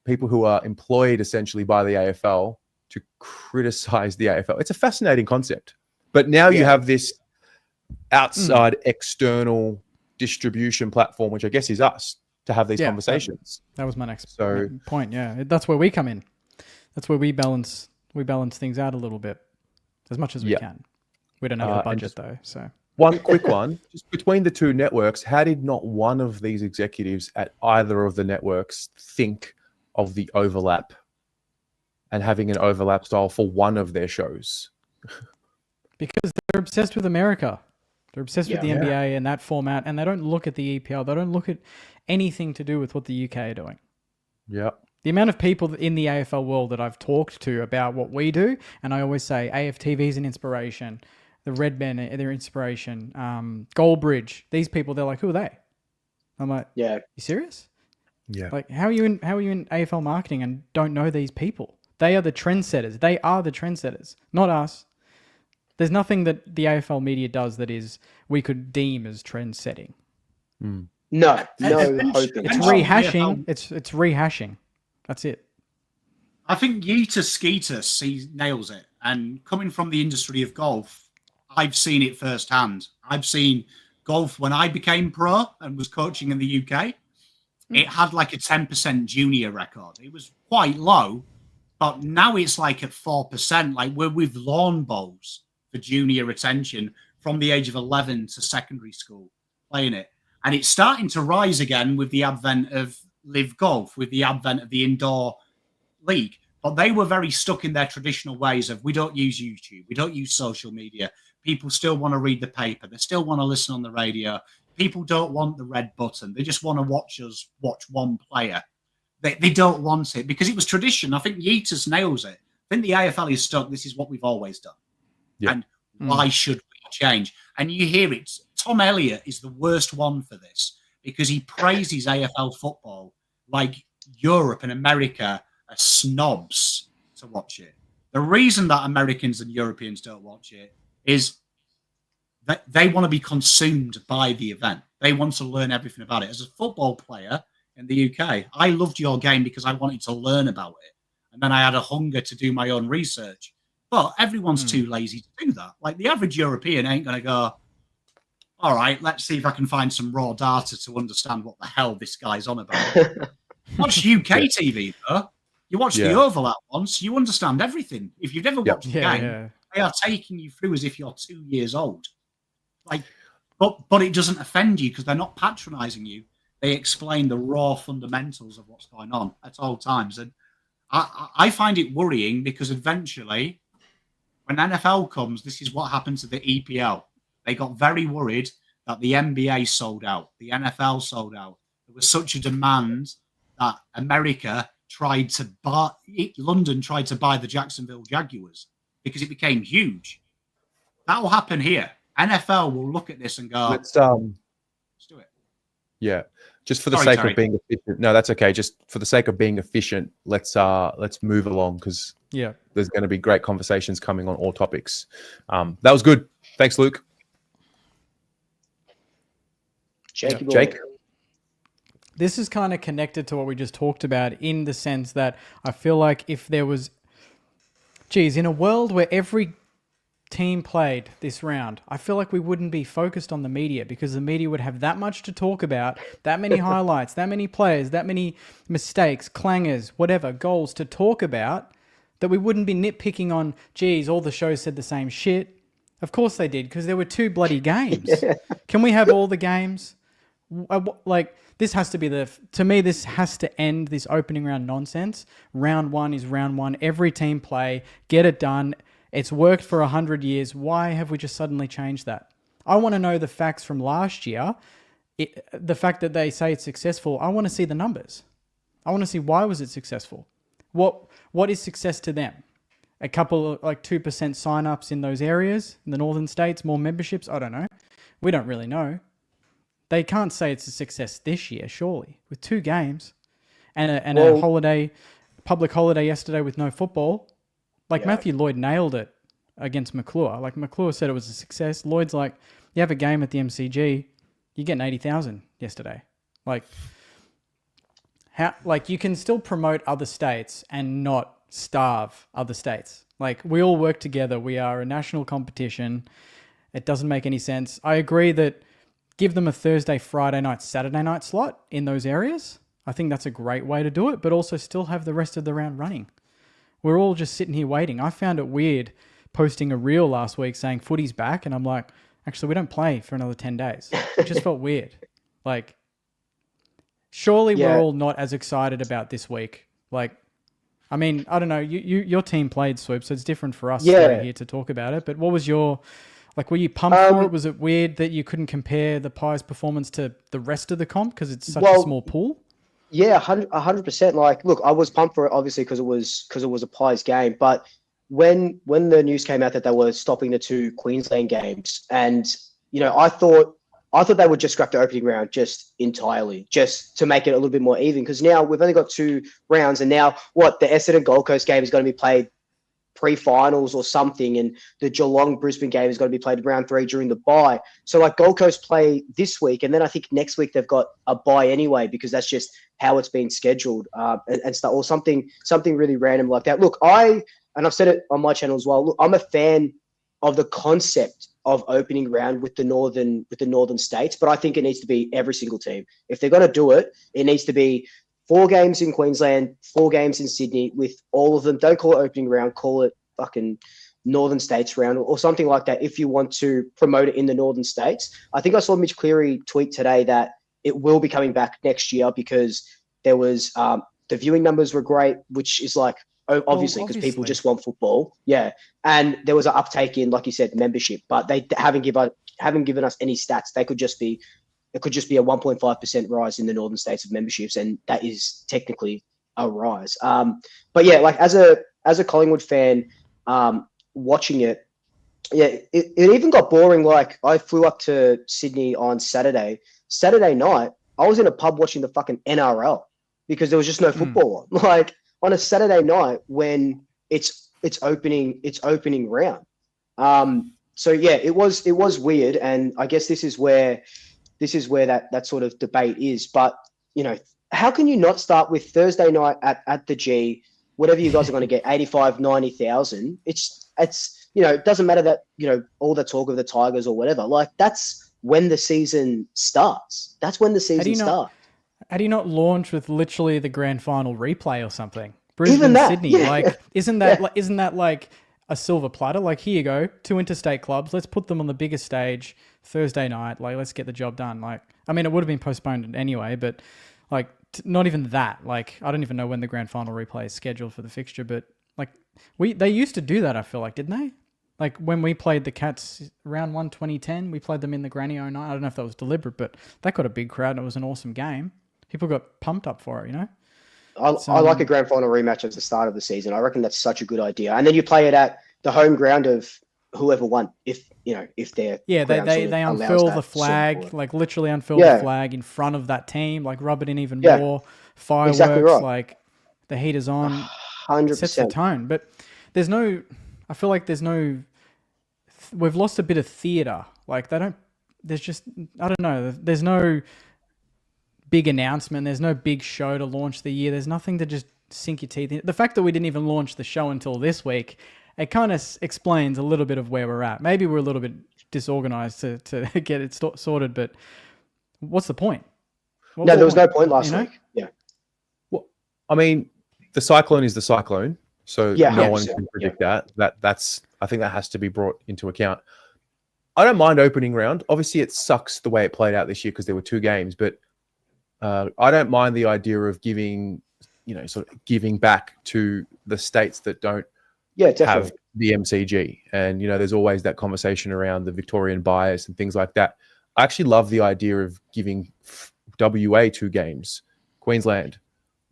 people who are employed essentially by the AFL to criticize the AFL. It's a fascinating concept. But now you have this outside external distribution platform, which I guess is us, to have these conversations. That was my next point. Yeah, that's where we come in. That's where we balance things out a little bit, as much as we can. We don't have the budget though. So one quick one, just between the two networks, how did not one of these executives at either of the networks think of the overlap and having an overlap style for one of their shows? Because they're obsessed with America. They're obsessed with the NBA and that format, and they don't look at the EPL. They don't look at anything to do with what the UK are doing. Yeah. The amount of people in the AFL world that I've talked to about what we do, and I always say AFTV is an inspiration, the Red Men are their inspiration, Goldbridge, these people, they're like, who are they? I'm like, you serious? Yeah. Like, how are you in AFL marketing and don't know these people? They are the trendsetters. They are the trendsetters, not us. There's nothing that the AFL media does that is we could deem as trend setting. No, It's rehashing. It's rehashing. That's it. I think Yeeta Skeeter nails it. And coming from the industry of golf, I've seen it firsthand. I've seen golf when I became pro and was coaching in the UK. It had like a 10% junior record. It was quite low, but now it's like at 4%. Like, we're with lawn bowls for junior retention from the age of 11 to secondary school playing it. And it's starting to rise again with the advent of Live Golf, with the advent of the indoor league. But they were very stuck in their traditional ways of, we don't use YouTube, we don't use social media. People still want to read the paper. They still want to listen on the radio. People don't want the red button. They just want to watch us watch one player. They don't want it because it was tradition. I think Yeater's nails it. I think the AFL is stuck. This is what we've always done. Yeah. And why should we change? And you hear it. Tom Elliott is the worst one for this because he praises AFL football like Europe and America are snobs to watch it. The reason that Americans and Europeans don't watch it is that they want to be consumed by the event. They want to learn everything about it. As a football player in the UK, I loved your game because I wanted to learn about it. And then I had a hunger to do my own research. But everyone's too lazy to do that. Like, the average European ain't going to go, all right, let's see if I can find some raw data to understand what the hell this guy's on about. Watch UK TV, though. You watch the overlap once, you understand everything. If you've never watched the game, they are taking you through as if you're 2 years old. Like, but it doesn't offend you because they're not patronizing you. They explain the raw fundamentals of what's going on at all times. And I find it worrying because eventually, when NFL comes, this is what happened to the EPL. They got very worried that the NBA sold out, the NFL sold out. There was such a demand that America London tried to buy the Jacksonville Jaguars because it became huge. That will happen here. NFL will look at this and go, Let's do it. Yeah, just for the sake of being efficient. No, that's okay. Just for the sake of being efficient, let's move along because there's going to be great conversations coming on all topics. That was good. Thanks, Luke. Jake. This is kind of connected to what we just talked about in the sense that I feel like if there was, in a world where every team played this round, I feel like we wouldn't be focused on the media because the media would have that much to talk about, that many highlights, that many players, that many mistakes, clangers, whatever, goals to talk about, that we wouldn't be nitpicking on, all the shows said the same shit. Of course they did because there were 2 bloody games. Can we have all the games? Like, this has to be to me, this has to end this opening round nonsense. Round 1 is round 1. Every team play, get it done. It's worked for 100 years. Why have we just suddenly changed that? I want to know the facts from last year. The fact that they say it's successful, I want to see the numbers. I want to see why was it successful. What is success to them? A couple of 2% sign-ups in those areas, in the northern states, more memberships? I don't know. We don't really know. They can't say it's a success this year, surely, with 2 games and a public holiday yesterday with no football. Matthew Lloyd nailed it against McClure. McClure said it was a success. Lloyd's like, you have a game at the MCG, you're getting 80,000 yesterday. You can still promote other states and not starve other states. We all work together. We are a national competition. It doesn't make any sense. I agree that give them a Thursday, Friday night, Saturday night slot in those areas. I think that's a great way to do it, but also still have the rest of the round running. We're all just sitting here waiting. I found it weird posting a reel last week saying footy's back, and I'm like, actually, we don't play for another 10 days. It just felt weird. Surely we're all not as excited about this week. I don't know. Your team played, Swoop, so it's different for us here to talk about it. But what was your... were you pumped for it? Was it weird that you couldn't compare the Pies' performance to the rest of the comp because it's such a small pool? Yeah, 100%. Look, I was pumped for it, obviously, because it was a Pies game. But when the news came out that they were stopping the 2 Queensland games, and I thought they would just scrap the opening round just entirely, just to make it a little bit more even. Because now we've only got 2 rounds, and now the Essendon Gold Coast game is going to be played pre-finals or something, and the Geelong Brisbane game is going to be played round 3 during the bye. So Gold Coast play this week, and then I think next week they've got a bye anyway because that's just how it's been scheduled, and stuff, or something really random like that. Look, I've said it on my channel as well. Look, I'm a fan of the concept of opening round with the northern states, but I think it needs to be every single team. If they're going to do it, it needs to be 4 games in Queensland, 4 games in Sydney with all of them. Don't call it opening round, call it fucking Northern States round or something like that if you want to promote it in the Northern States. I think I saw Mitch Cleary tweet today that it will be coming back next year because there was the viewing numbers were great, which is obviously because people just want football. Yeah. And there was an uptake in, like you said, membership, but they haven't given us any stats. It could just be a 1.5% rise in the northern states of memberships, and that is technically a rise. But yeah, as a Collingwood fan, watching it, it even got boring. I flew up to Sydney on Saturday night. I was in a pub watching the fucking NRL because there was just no football on. On a Saturday night when it's opening round. So yeah, it was weird, and I guess this is where that sort of debate is. But how can you not start with Thursday night at the G, whatever you guys are going to get, 85, 90,000? It's it doesn't matter that all the talk of the Tigers or whatever. That's when the season starts. That's when the season starts. How do you not launch with literally the grand final replay or something? Brisbane, Sydney, yeah. Isn't that like a silver platter? Here you go, 2 interstate clubs. Let's put them on the biggest stage Thursday night. Let's get the job done. It would have been postponed anyway, but not even that. I don't even know when the grand final replay is scheduled for the fixture, but they used to do that. I feel didn't they? When we played the Cats round 1 2010, we played them in the Granny 09. I don't know if that was deliberate, but that got a big crowd and it was an awesome game. People got pumped up for it, I like a grand final rematch at the start of the season. I reckon that's such a good idea. And then you play it at the home ground of whoever won, if they're they unfurl the flag, like literally unfurl the flag in front of that team, like rub it in even more. Fireworks, exactly right. like the heat is on. 100%. Sets the tone. But I feel like we've lost a bit of theatre. Like there's no big announcement. There's no big show to launch the year. There's nothing to just sink your teeth in. The fact that we didn't even launch the show until this week, it kind of explains a little bit of where we're at. Maybe we're a little bit disorganized to get it sorted, but what's the point? There was no point last week. Yeah. Well, I mean, the cyclone is the cyclone, so no one can predict that. I think that has to be brought into account. I don't mind opening round. Obviously, it sucks the way it played out this year because there were 2 games, but I don't mind the idea of giving back to the states that don't have the MCG. And, there's always that conversation around the Victorian bias and things like that. I actually love the idea of giving WA 2 games, Queensland,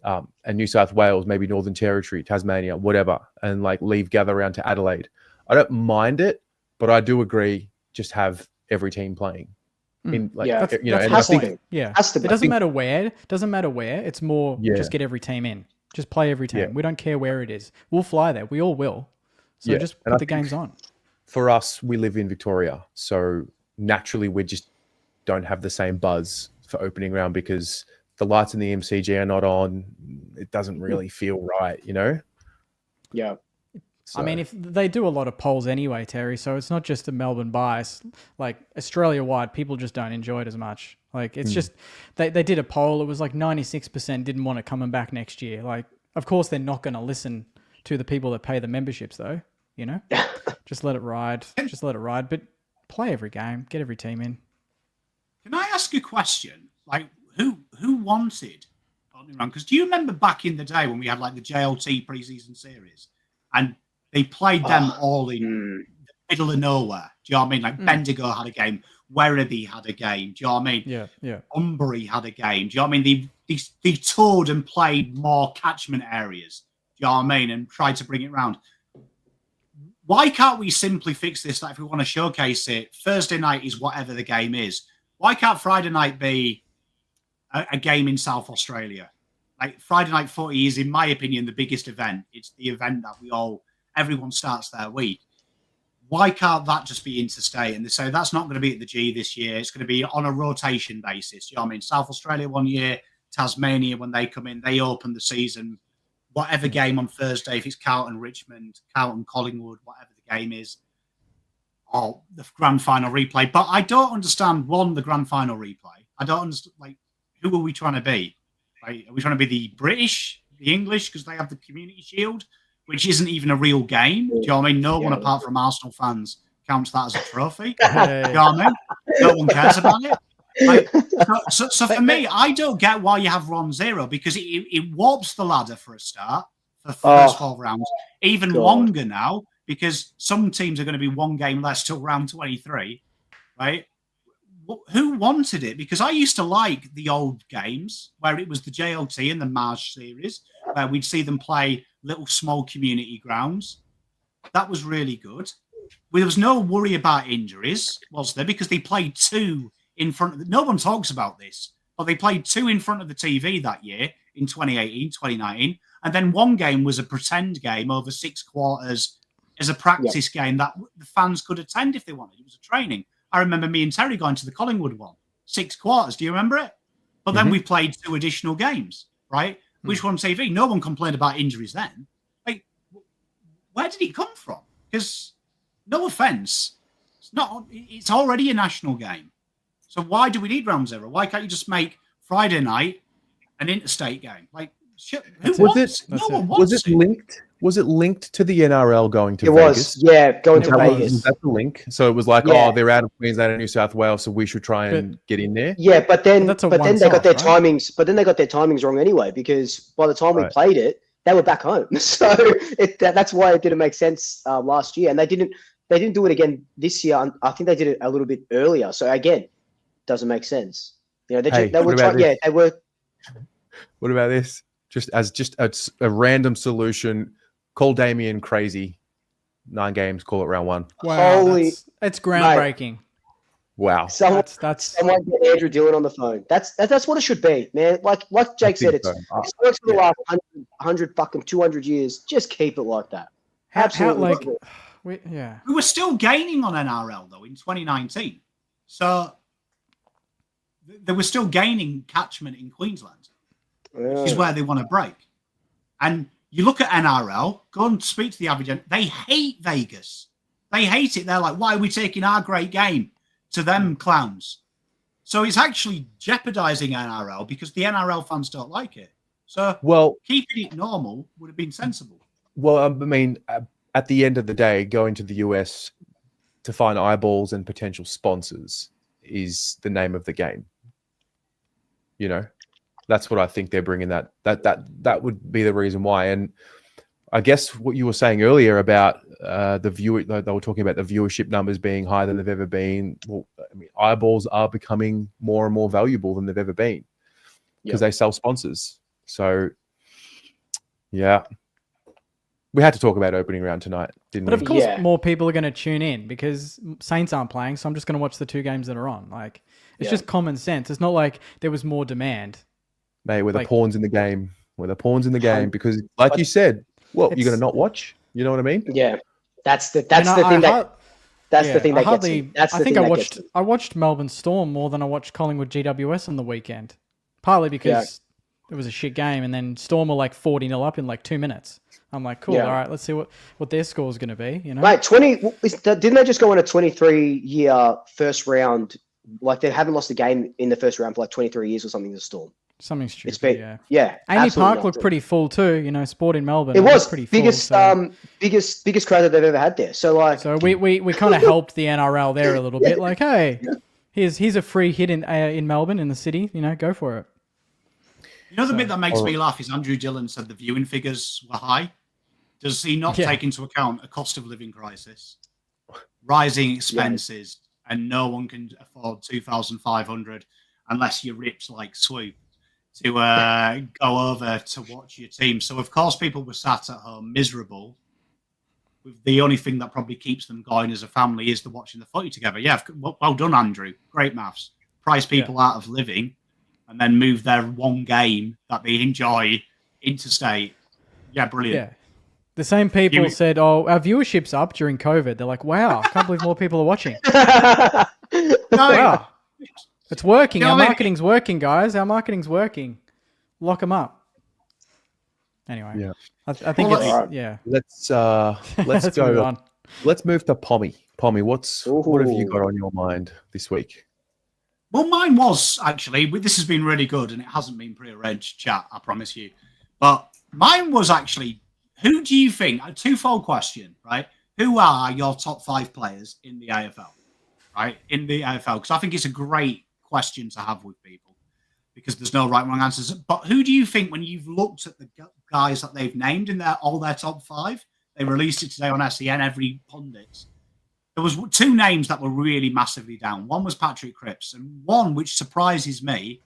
and New South Wales, maybe Northern Territory, Tasmania, whatever, and leave gather around to Adelaide. I don't mind it, but I do agree, just have every team playing. It doesn't matter where. It's more just get every team in. Just play every team. We don't care where it is. We'll fly there. We all will. So just put the games on. For us, we live in Victoria, so naturally we just don't have the same buzz for opening round because the lights in the MCG are not on. It doesn't really feel right, Yeah. So. I mean, if they do a lot of polls anyway, Terry, so it's not just a Melbourne bias. Like Australia-wide, people just don't enjoy it as much. Like it's just they did a poll. It was like 96% didn't want it coming back next year. Like, of course, they're not going to listen to the people that pay the memberships, though. Just let it ride. Just let it ride. But play every game. Get every team in. Can I ask a question? Like, who wanted? Because do you remember back in the day when we had the JLT preseason series and they played them all in the middle of nowhere? Do you know what I mean? Like Bendigo had a game, Werribee had a game. Do you know what I mean? Yeah. Umbury had a game. Do you know what I mean? They toured and played more catchment areas. Do you know what I mean? And tried to bring it round. Why can't we simply fix this? Like if we want to showcase it, Thursday night is whatever the game is. Why can't Friday night be a game in South Australia? Like Friday night footy is, in my opinion, the biggest event. It's the event that everyone starts their week. Why can't that just be interstate? And they say that's not going to be at the G this year. It's going to be on a rotation basis. You know what I mean? South Australia one year, Tasmania when they come in, they open the season. Whatever game on Thursday, if it's Carlton, Richmond, Carlton, Collingwood, whatever the game is, or the grand final replay. But I don't understand, the grand final replay. I don't understand, who are we trying to be? Are we trying to be the British, the English, because they have the Community Shield, which isn't even a real game? Do you know what I mean? No one apart from Arsenal fans counts that as a trophy. Do you know what I mean? No one cares about it. So for me, I don't get why you have Ron Zero, because it warps the ladder for a start for first 4 rounds. Even longer now, because some teams are going to be 1 game less till round 23, right? Who wanted it? Because I used to like the old games where it was the JLT and the Marsh series, where we'd see them play little small community grounds. That was really good. There was no worry about injuries, was there? Because they played 2 in front of no one talks about this, but they played 2 in front of the TV that year in 2018, 2019. And then 1 game was a pretend game over 6 quarters as a practice game that the fans could attend if they wanted. It was a training. I remember me and Terry going to the Collingwood one, 6 quarters. Do you remember it? But then we played 2 additional games, right? Which were on TV. No one complained about injuries then. Where did it come from? Because, no offence, it's already a national game. So why do we need round 0? Why can't you just make Friday night an interstate game? Who wants it? No one wants it. Was it linked to the NRL going to Vegas? Going to Vegas. Was that the link? So it was they're out of Queensland and New South Wales, so we should try and get in there. Yeah, but then they got their timings. But then they got their timings wrong anyway, because by the time we played it, they were back home. So that's why it didn't make sense last year, and they didn't do it again this year. I think they did it a little bit earlier. So again, doesn't make sense. They were. What about this? just a random solution. Call Damien crazy. 9 games, call it round 1. Wow, Holy- it's groundbreaking. Wow. Someone That's get Andrew Dillon on the phone. That's what it should be, man. Like Jake said, it's so. worked for the last 100 fucking 200 years. Just keep it like that. how Absolutely. like love yeah. We were still gaining on NRL though in 2019, so they were still gaining catchment in Queensland, it. which is where they want to break. And you look at NRL, go and speak to the average. They hate Vegas. They hate it. They're like, why are we taking our great game to them clowns? So it's actually jeopardizing NRL because the NRL fans don't like it. So keeping it normal would have been sensible. Well, I mean, at the end of the day, going to the US to find eyeballs and potential sponsors is the name of the game. You know, that's what I think they're bringing. That would be the reason why. And I guess what you were saying earlier about they were talking about the viewership numbers being higher than they've ever been. Well, I mean, eyeballs are becoming more and more valuable than they've ever been because they sell sponsors. So, yeah. We had to talk about opening round tonight, didn't But we? of course, more people are going to tune in because Saints aren't playing, so I'm just going to watch the 2 games that are on. Like, it's just common sense. It's not like there was more demand. Mate, we're the pawns in the game. We're the pawns in the game because, like you said, you're going to not watch. You know what I mean? Yeah, that's the thing that gets me. I watched Melbourne Storm more than I watched Collingwood GWS on the weekend, partly because it was a shit game, and then Storm were like 40-0 up in like 2 minutes. I'm like, cool. All right, let's see what their score is going to be. You know, mate. Didn't they just go on a 23-year first round? Like they haven't lost a game in the first round for like 23 years or something. The Storm. Something stupid. Yeah. Amy Park looked pretty full too. You know, Sport in Melbourne. It was pretty biggest full, biggest crowd that they've ever had there. So we kind of helped the NRL there a little bit. Like, hey, here's a free hit in Melbourne in the city. You know, go for it. You know, the bit that makes me laugh is Andrew Dillon said the viewing figures were high. Does he not take into account a cost of living crisis, rising expenses, and no one can afford 2,500 unless you're ripped like Swoop to go over to watch your team? So, of course, people were sat at home miserable. The only thing that probably keeps them going as a family is the watching the footy together. Yeah, well done, Andrew. Great maths. Price people out of living and then move their one game that they enjoy interstate. Yeah, brilliant. Yeah. The same people said, "Oh, our viewership's up during COVID." They're like, "Wow, I can't believe more people are watching." Wow, it's working. Our marketing's working, guys. Our marketing's working. Lock them up. Anyway, I think Let's go on. Let's move to Pommy. Pommy, what have you got on your mind this week? Well, mine was actually. This has been really good, and it hasn't been pre-arranged chat. I promise you. But mine was actually. Who do you think, a twofold question, right? Who are your top 5 players in the AFL, right? In the AFL, because I think it's a great question to have with people because there's no right and wrong answers. But who do you think, when you've looked at the guys that they've named in all their top 5, they released it today on SEN, every pundit, there was 2 names that were really massively down. One was Patrick Cripps, and one, which surprises me,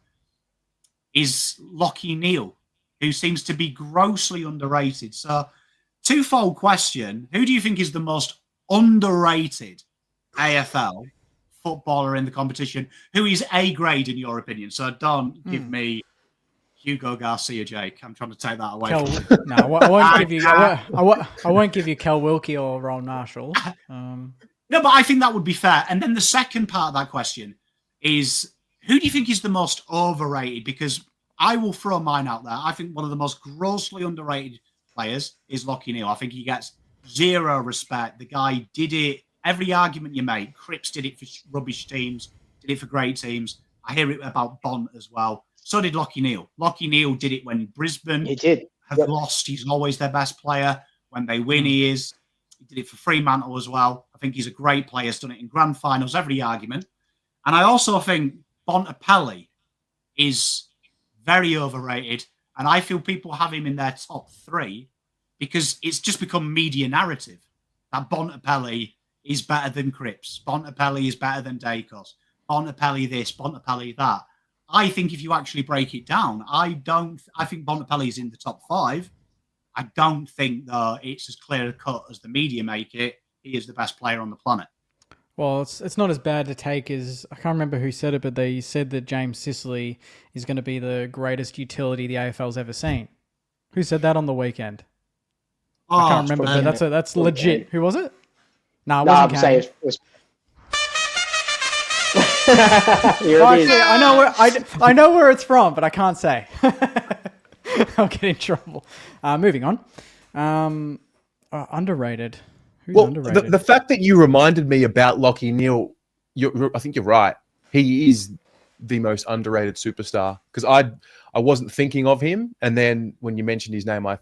is Lachie Neale, who seems to be grossly underrated. So, twofold question. Who do you think is the most underrated AFL footballer in the competition? Who is A grade in your opinion? So don't give me Hugo Garcia, Jake. I'm trying to take that away. No, I won't give you. I won't give you Kel Wilkie or Ron Marshall. No, but I think that would be fair. And then the second part of that question is, who do you think is the most overrated? Because I will throw mine out there. I think one of the most grossly underrated players is Lachie Neale. I think he gets zero respect. The guy did it. Every argument you make, Cripps did it for rubbish teams, did it for great teams. I hear it about Bont as well. So did Lachie Neale. Lachie Neale did it when Brisbane have lost. He's always their best player. When they win, he is. He did it for Fremantle as well. I think he's a great player. He's done it in grand finals, every argument. And I also think Bontempelli is very overrated, and I feel people have him in their top 3 because it's just become media narrative that Bontempelli is better than Cripps, Bontempelli is better than Dacos, Bontempelli this, Bontempelli that. I think if you actually break it down, I think Bontempelli's in the top 5. I don't think though it's as clear cut as the media make it. He is the best player on the planet. Well, it's not as bad to take as I can't remember who said it, but they said that James Sicily is going to be the greatest utility the AFL's ever seen. Who said that on the weekend? I can't remember, but that's legit. Who was it? No, it wasn't Kane. It was... Here it is. Actually, I know where it's from, but I can't say. I'll get in trouble. Moving on. Underrated. Who's underrated? The fact that you reminded me about Lachie Neale, I think you're right. He is the most underrated superstar because I wasn't thinking of him, and then when you mentioned his name, I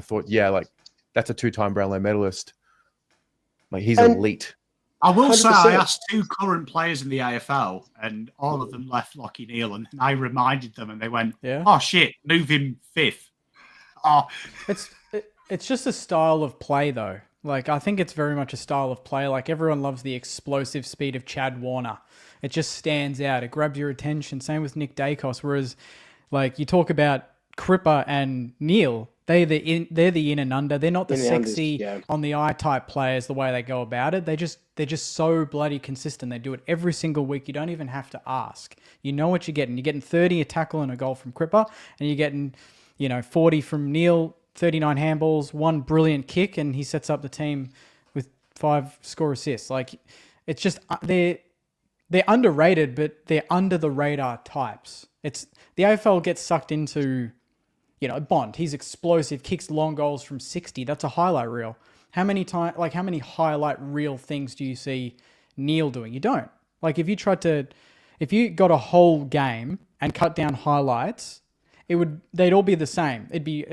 thought, yeah, like that's a 2-time Brownlow medalist. Like he's elite. I will 100%. say I asked 2 current players in the AFL, and all of them left Lachie Neale, and I reminded them, and they went, "Oh shit, move him 5th." Oh, it's just a style of play, though. Like I think it's very much a style of play. Like everyone loves the explosive speed of Chad Warner. It just stands out. It grabs your attention. Same with Nick Dacos. Whereas, like you talk about Cripper and Neale, they're the in and under. They're not the sexy on the eye type players. The way they go about it, they're just so bloody consistent. They do it every single week. You don't even have to ask. You know what you're getting. You're getting 30 a tackle and a goal from Cripper, and you're getting 40 from Neale, 39 handballs, 1 brilliant kick, and he sets up the team with 5 score assists. Like it's just they're underrated, but they're under the radar types. It's the AFL gets sucked into. Bond, he's explosive, kicks long goals from 60. That's a highlight reel. How many highlight reel things do you see Neale doing? You don't. Like if you got a whole game and cut down highlights, they'd all be the same. It'd be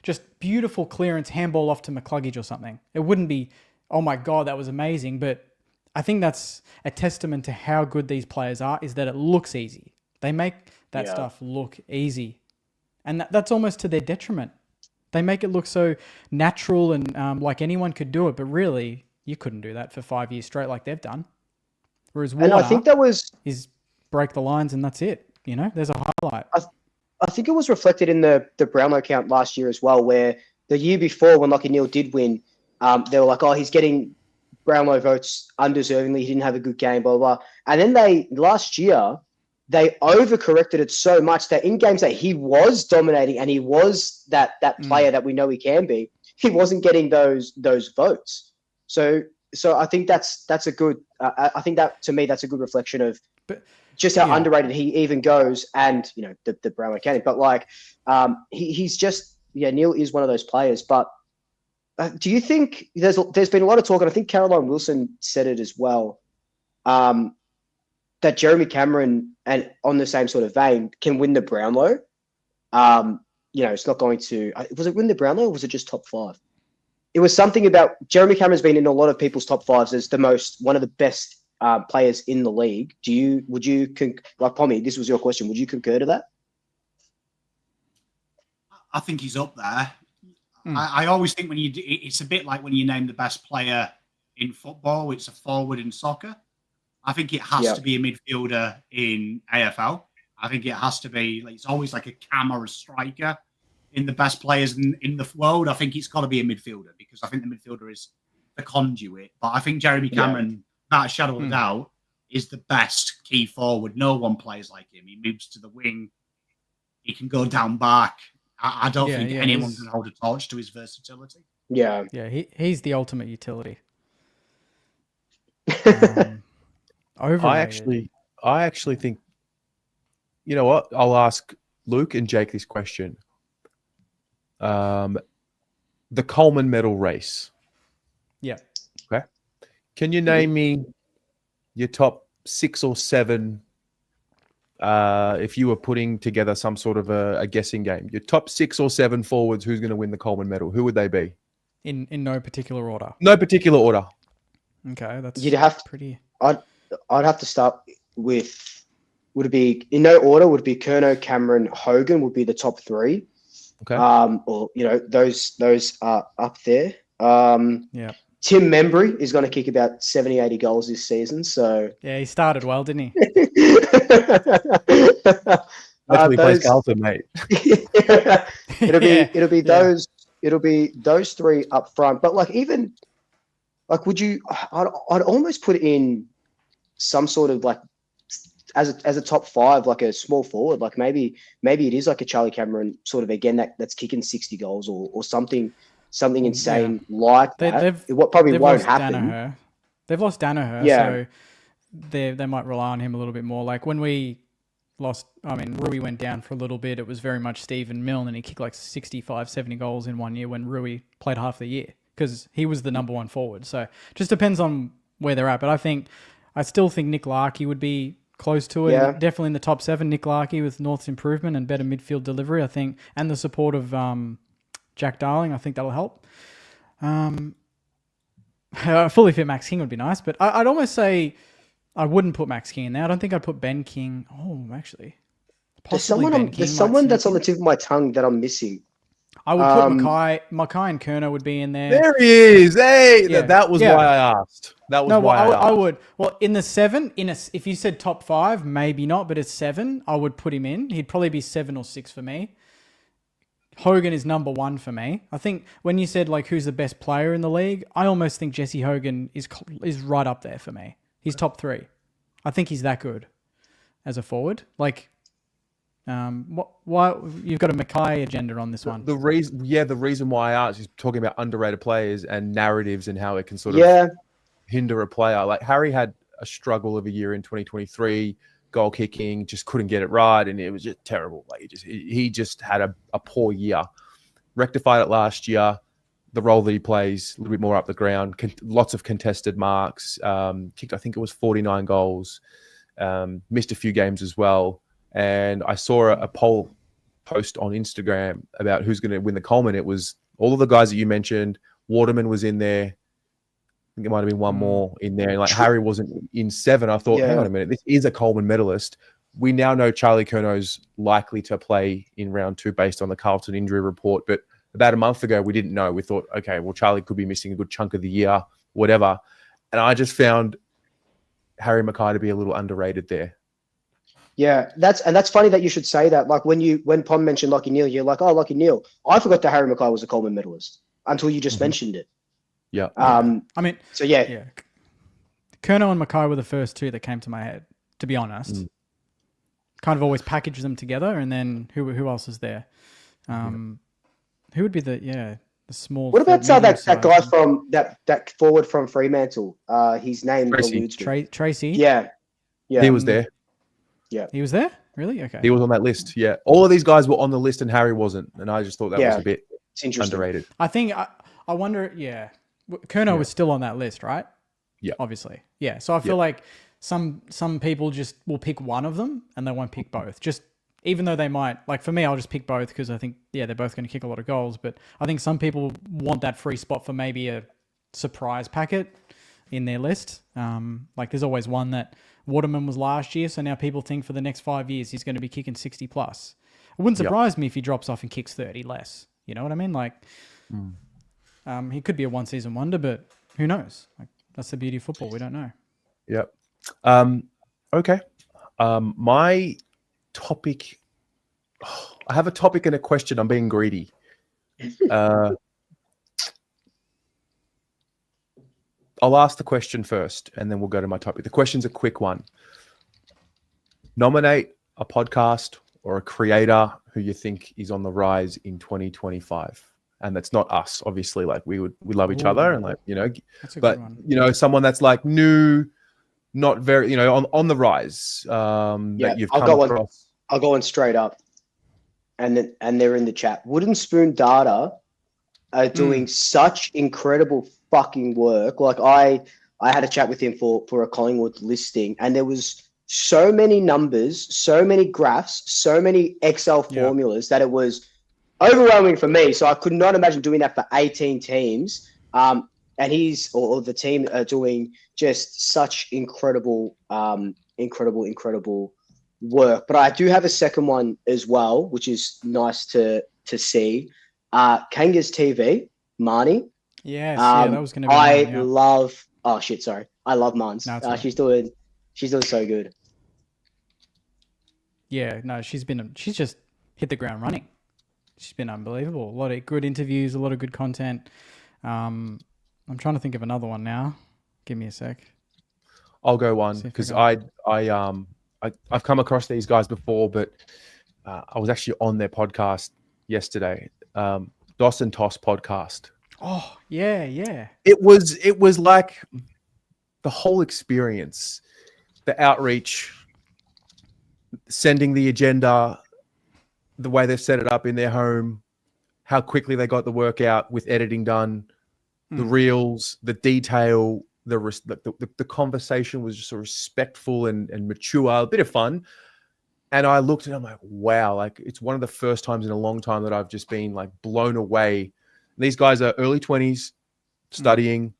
just beautiful clearance, handball off to McCluggage or something. It wouldn't be, oh my God, that was amazing. But I think that's a testament to how good these players are, is that it looks easy. They make that stuff look easy. And that's almost to their detriment. They make it look so natural and like anyone could do it, but really, you couldn't do that for 5 years straight like they've done. Whereas Warner, and I think that was break the lines and that's it. There's a highlight. I think it was reflected in the Brownlow count last year as well, where the year before when Lachie Neale did win, they were like, oh, he's getting Brownlow votes undeservingly. He didn't have a good game, blah, blah, blah. And then last year, they overcorrected it so much that in games that he was dominating and he was that player that we know he can be, he wasn't getting those votes. So I think that's a good. I think that to me that's a good reflection of just how underrated he even goes, and the Brownlow County. But like he's just Neale is one of those players. But do you think there's been a lot of talk, and I think Caroline Wilson said it as well. That Jeremy Cameron, and on the same sort of vein, can win the Brownlow. It's not going to. Was it win the Brownlow, or was it just top 5? It was something about Jeremy Cameron's been in a lot of people's top 5s as one of the best players in the league. Would you like Pommy? This was your question. Would you concur to that? I think he's up there. I always think it's a bit like when you name the best player in football. It's a forward in soccer. I think it has to be a midfielder in AFL. I think it has to be, it's always like a cam or a striker in the best players in the world. I think it's got to be a midfielder because I think the midfielder is the conduit. But I think Jeremy Cameron, without a shadow of a doubt, is the best key forward. No one plays like him. He moves to the wing. He can go down back. I don't think anyone can hold a torch to his versatility. Yeah. Yeah, he's the ultimate utility. Overrated. I actually think, you know what? I'll ask Luke and Jake this question. The Coleman medal race. Yeah. Okay. Can you name me your top 6 or 7 if you were putting together some sort of a guessing game? Your top 6 or 7 forwards who's going to win the Coleman medal? Who would they be? In no particular order. No particular order. Okay, that's pretty. I'd have to start with, would it be, in no order, would it be Curnow, Cameron, Hogan would be the top 3. Okay. Or, those are up there. Tim Membry is going to kick about 70, 80 goals this season. So Yeah, he started well, didn't he? That's when he plays Carlton, mate. It'll be those three up front. But like even like would you? I'd almost put in some sort of like as a top five, like a small forward. Like maybe it is like a Charlie Cameron sort of again that's kicking 60 goals or something insane like that. What probably won't happen. Danaher. They've lost Danaher, so they might rely on him a little bit more. Like when we lost, Rui went down for a little bit. It was very much Stephen Milne, and he kicked like 65, 70 goals in 1 year when Rui played half the year because he was the number one forward. So just depends on where they're at. But I still think Nick Larkey would be close to it. Yeah. Definitely in the top 7, Nick Larkey with North's improvement and better midfield delivery, I think, and the support of Jack Darling. I think that'll help. Fully fit Max King would be nice, but I'd almost say I wouldn't put Max King in there. I don't think I'd put Ben King. Oh, actually. There's someone that's on the tip of my tongue that I'm missing. I would put Mackay and Kerner would be in there. There he is. Hey, Yeah. that was why I asked. That was why I asked. I would. Well, in the 7, if you said top 5, maybe not, but it's 7, I would put him in. He'd probably be 7 or 6 for me. Hogan is number 1 for me. I think when you said like who's the best player in the league, I almost think Jesse Hogan is right up there for me. He's top 3. I think he's that good as a forward. Like, why you've got a Mackay agenda on this one? The reason why I asked is talking about underrated players and narratives and how it can sort of hinder a player. Like Harry had a struggle of a year in 2023. Goal kicking, just couldn't get it right, and it was just terrible. Like he just had a poor year. Rectified it last year. The role that he plays, a little bit more up the ground, lots of contested marks. Kicked, I think it was 49 goals. Missed a few games as well. And I saw a poll post on Instagram about who's going to win the Coleman. It was all of the guys that you mentioned. Waterman was in there. I think it might have been one more in there. And like Harry wasn't in 7. I thought, hang on a minute, this is a Coleman medalist. We now know Charlie Curnow's likely to play in round 2 based on the Carlton injury report. But about a month ago, we didn't know. We thought, okay, well, Charlie could be missing a good chunk of the year, whatever. And I just found Harry Mackay to be a little underrated there. Yeah, that's funny that you should say that. Like when Pom mentioned Lachie Neale, you're like, oh, Lachie Neale. I forgot that Harry Mackay was a Coleman medalist until you just mentioned it. Yeah. So yeah. Curnow and Mackay were the first 2 that came to my head, to be honest. Kind of always package them together, and then who else is there? Who would be the small? What about that guy from that forward from Fremantle? His name eludes me. Tracy. Yeah. He was there. Yeah. He was there? Really? Okay. He was on that list. Yeah. All of these guys were on the list and Harry wasn't. And I just thought that was a bit underrated. I think, I wonder, Curnow was still on that list, right? Yeah. Obviously. Yeah. So I feel like some people just will pick one of them and they won't pick both. Just even though they might, like for me, I'll just pick both because I think, they're both going to kick a lot of goals. But I think some people want that free spot for maybe a surprise packet in their list. Like there's always one that Waterman was last year, so now people think for the next 5 years he's going to be kicking 60 plus. It wouldn't surprise me if he drops off and kicks 30 less. You know what I mean? Like, he could be a one-season wonder, but who knows? Like, that's the beauty of football. We don't know. Yep. Okay. My topic. I have a topic and a question. I'm being greedy. I'll ask the question first, and then we'll go to my topic. The question's a quick one. Nominate a podcast or a creator who you think is on the rise in 2025. And that's not us, obviously. Like we love each other, and like that's a good one. Someone that's like new, not very, on the rise. That you've come across. I'll go on straight up, and they're in the chat. Wooden Spoon Data are doing such incredible fucking work. Like I had a chat with him for a Collingwood listing, and there was so many numbers, so many graphs, so many Excel formulas that it was overwhelming for me. So I could not imagine doing that for 18 teams. And the team are doing just such incredible work. But I do have a second one as well, which is nice to see. Kangas TV, Marnie. Yes, yeah, that was going to be I mine, yeah. love. Oh shit! Sorry, I love Mons. No, it's all right. She's doing so good. Yeah, no, she's just hit the ground running. She's been unbelievable. A lot of good interviews, a lot of good content. I'm trying to think of another one now. Give me a sec. I'll go one See if I because got I've come across these guys before, but I was actually on their podcast yesterday. Dos and Toss podcast. Oh, yeah, yeah. It was like the whole experience, the outreach, sending the agenda, the way they've set it up in their home, how quickly they got the work out with editing done, the reels, the detail, the conversation was just so respectful and mature, a bit of fun. And I looked and I'm like, wow, like it's one of the first times in a long time that I've just been like blown away. These guys are early 20s studying.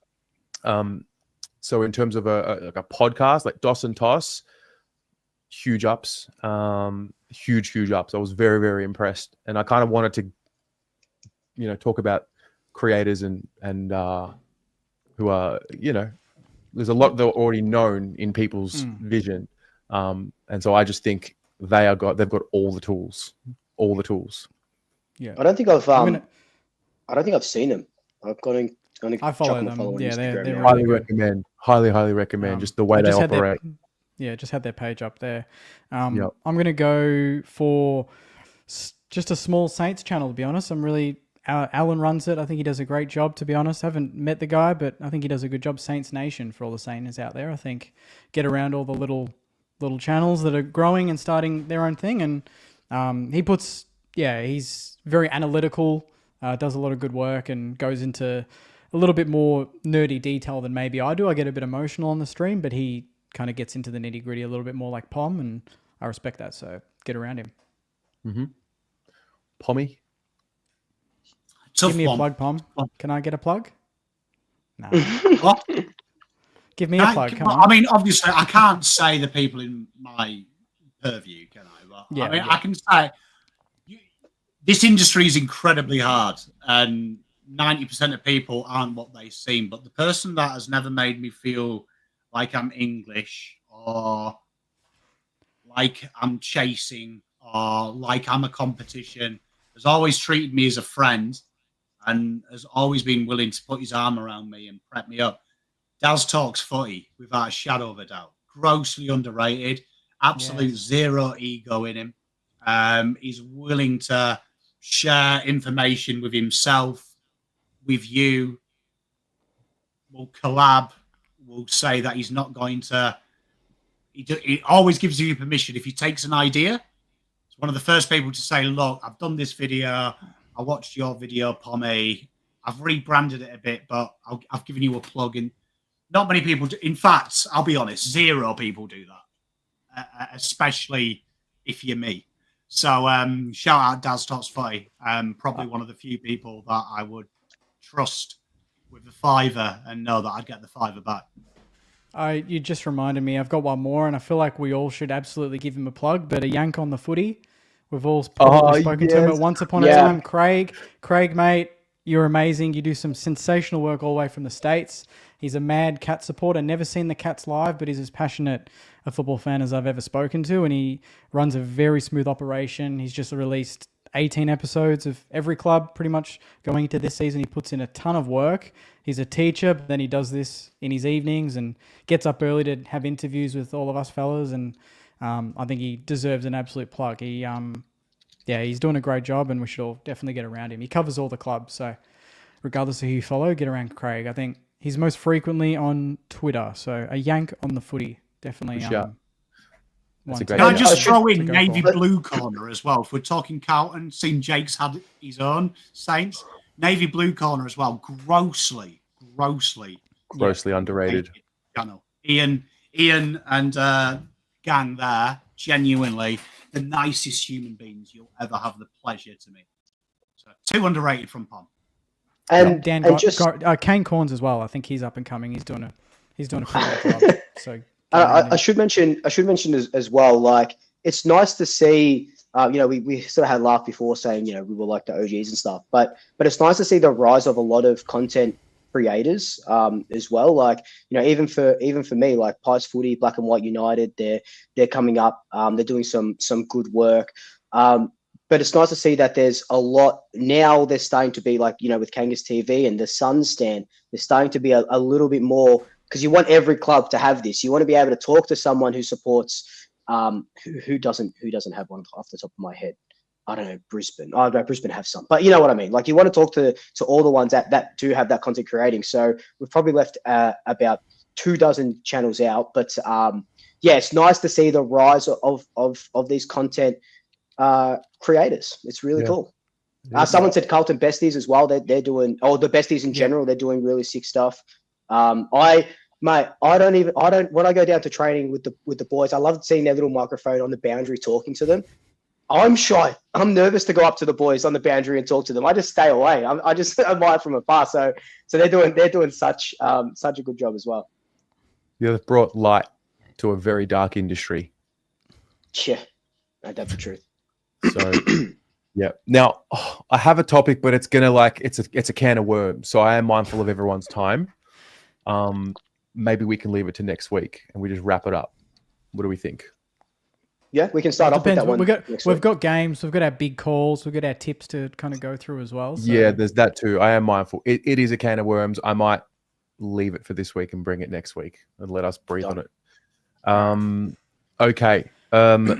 So in terms of a podcast like Dos and Toss, huge ups, huge ups. I was very, very impressed. And I kind of wanted to, talk about creators and who are, there's a lot that are already known in people's vision. And so I just think they've got all the tools. Yeah. I don't think I've seen them. I follow them. Yeah, they're really highly good. recommend. Highly recommend. Just the way they operate. Just had their page up there. Yep. I'm going to go for just a small Saints channel, to be honest. Alan runs it. I think he does a great job, to be honest. I haven't met the guy, but I think he does a good job. Saints Nation, for all the Saints out there. I think get around all the little channels that are growing and starting their own thing. And he's very analytical, does a lot of good work and goes into a little bit more nerdy detail than maybe I do. I get a bit emotional on the stream, but he kind of gets into the nitty gritty a little bit more like Pom, and I respect that. So get around him. Mm-hmm. Pommy? Give me a plug, Pom. Can I get a plug? No. What? Give me a plug. Come on. I mean, obviously, I can't say the people in my purview, can I? But I can say this industry is incredibly hard, and 90% of people aren't what they seem. But the person that has never made me feel like I'm English or like I'm chasing or like I'm a competition has always treated me as a friend and has always been willing to put his arm around me and prep me up. Daz talks footy without a shadow of a doubt. Grossly underrated. Absolute zero ego in him. He's willing to share information with himself, with you. We'll collab. We'll say that he's not going to. He always gives you permission. If he takes an idea, it's one of the first people to say, look, I've done this video. I watched your video, Pommy. I've rebranded it a bit, but I've given you a plug. And not many people do. In fact, I'll be honest, zero people do that, especially if you're me. So shout out Daz Tots Footy. Probably one of the few people that I would trust with the $5 and know that I'd get the $5 back. You just reminded me, I've got one more, and I feel like we all should absolutely give him a plug, but a yank on the footy. We've all probably spoken to him at once upon a time. Craig, mate, you're amazing. You do some sensational work all the way from the States. He's a mad Cat supporter. Never seen the Cats live, but he's as passionate a football fan as I've ever spoken to, and he runs a very smooth operation. He's just released 18 episodes of every club pretty much going into this season. He puts in a ton of work. He's a teacher, but then he does this in his evenings and gets up early to have interviews with all of us fellas, and I think he deserves an absolute plug. He's doing a great job, and we should all definitely get around him. He covers all the clubs, so regardless of who you follow, get around Craig. I think he's most frequently on Twitter, so a yank on the footy. Definitely. Can I just throw in Navy Blue Corner as well? If we're talking Carlton, seen Jake's had his own Saints. Navy Blue Corner as well. Grossly underrated. Channel. Ian and gang there, genuinely the nicest human beings you'll ever have the pleasure to meet. So 2 underrated from Pom. And Kane Corns as well. I think he's up and coming. He's doing a pretty good job. So I should mention as well. Like, it's nice to see. We sort of had a laugh before saying we were like the OGs and stuff, but it's nice to see the rise of a lot of content creators as well. Like, even for me, like Pies Footy, Black and White United, they're coming up. They're doing some good work. But it's nice to see that there's a lot now. They're starting to be like, with Kangas TV and the Sun stand, they're starting to be a little bit more, because you want every club to have this. You want to be able to talk to someone who supports, who doesn't have one off the top of my head. I don't know, Brisbane. Oh, no, Brisbane have some, but you know what I mean. Like, you want to talk to all the ones that do have that content creating. So we've probably left about 24 channels out, but yeah, it's nice to see the rise of these content creators. It's really cool. Someone said Carlton Besties as well. They're doing, the Besties in general, they're doing really sick stuff. When I go down to training with the boys, I love seeing their little microphone on the boundary talking to them. I'm shy. I'm nervous to go up to the boys on the boundary and talk to them. I just stay away. I just admire from afar. So they're doing such a good job as well. Yeah, they've brought light to a very dark industry. Yeah, that's the truth. So yeah. Now I have a topic, but it's gonna it's a can of worms. So I am mindful of everyone's time. Maybe we can leave it to next week and we just wrap it up. What do we think? Yeah, we can start off with that one. We've got games, we've got our big calls, we've got our tips to kind of go through as well. So. Yeah, there's that too. I am mindful. It is a can of worms. I might leave it for this week and bring it next week and let us breathe on it. Okay.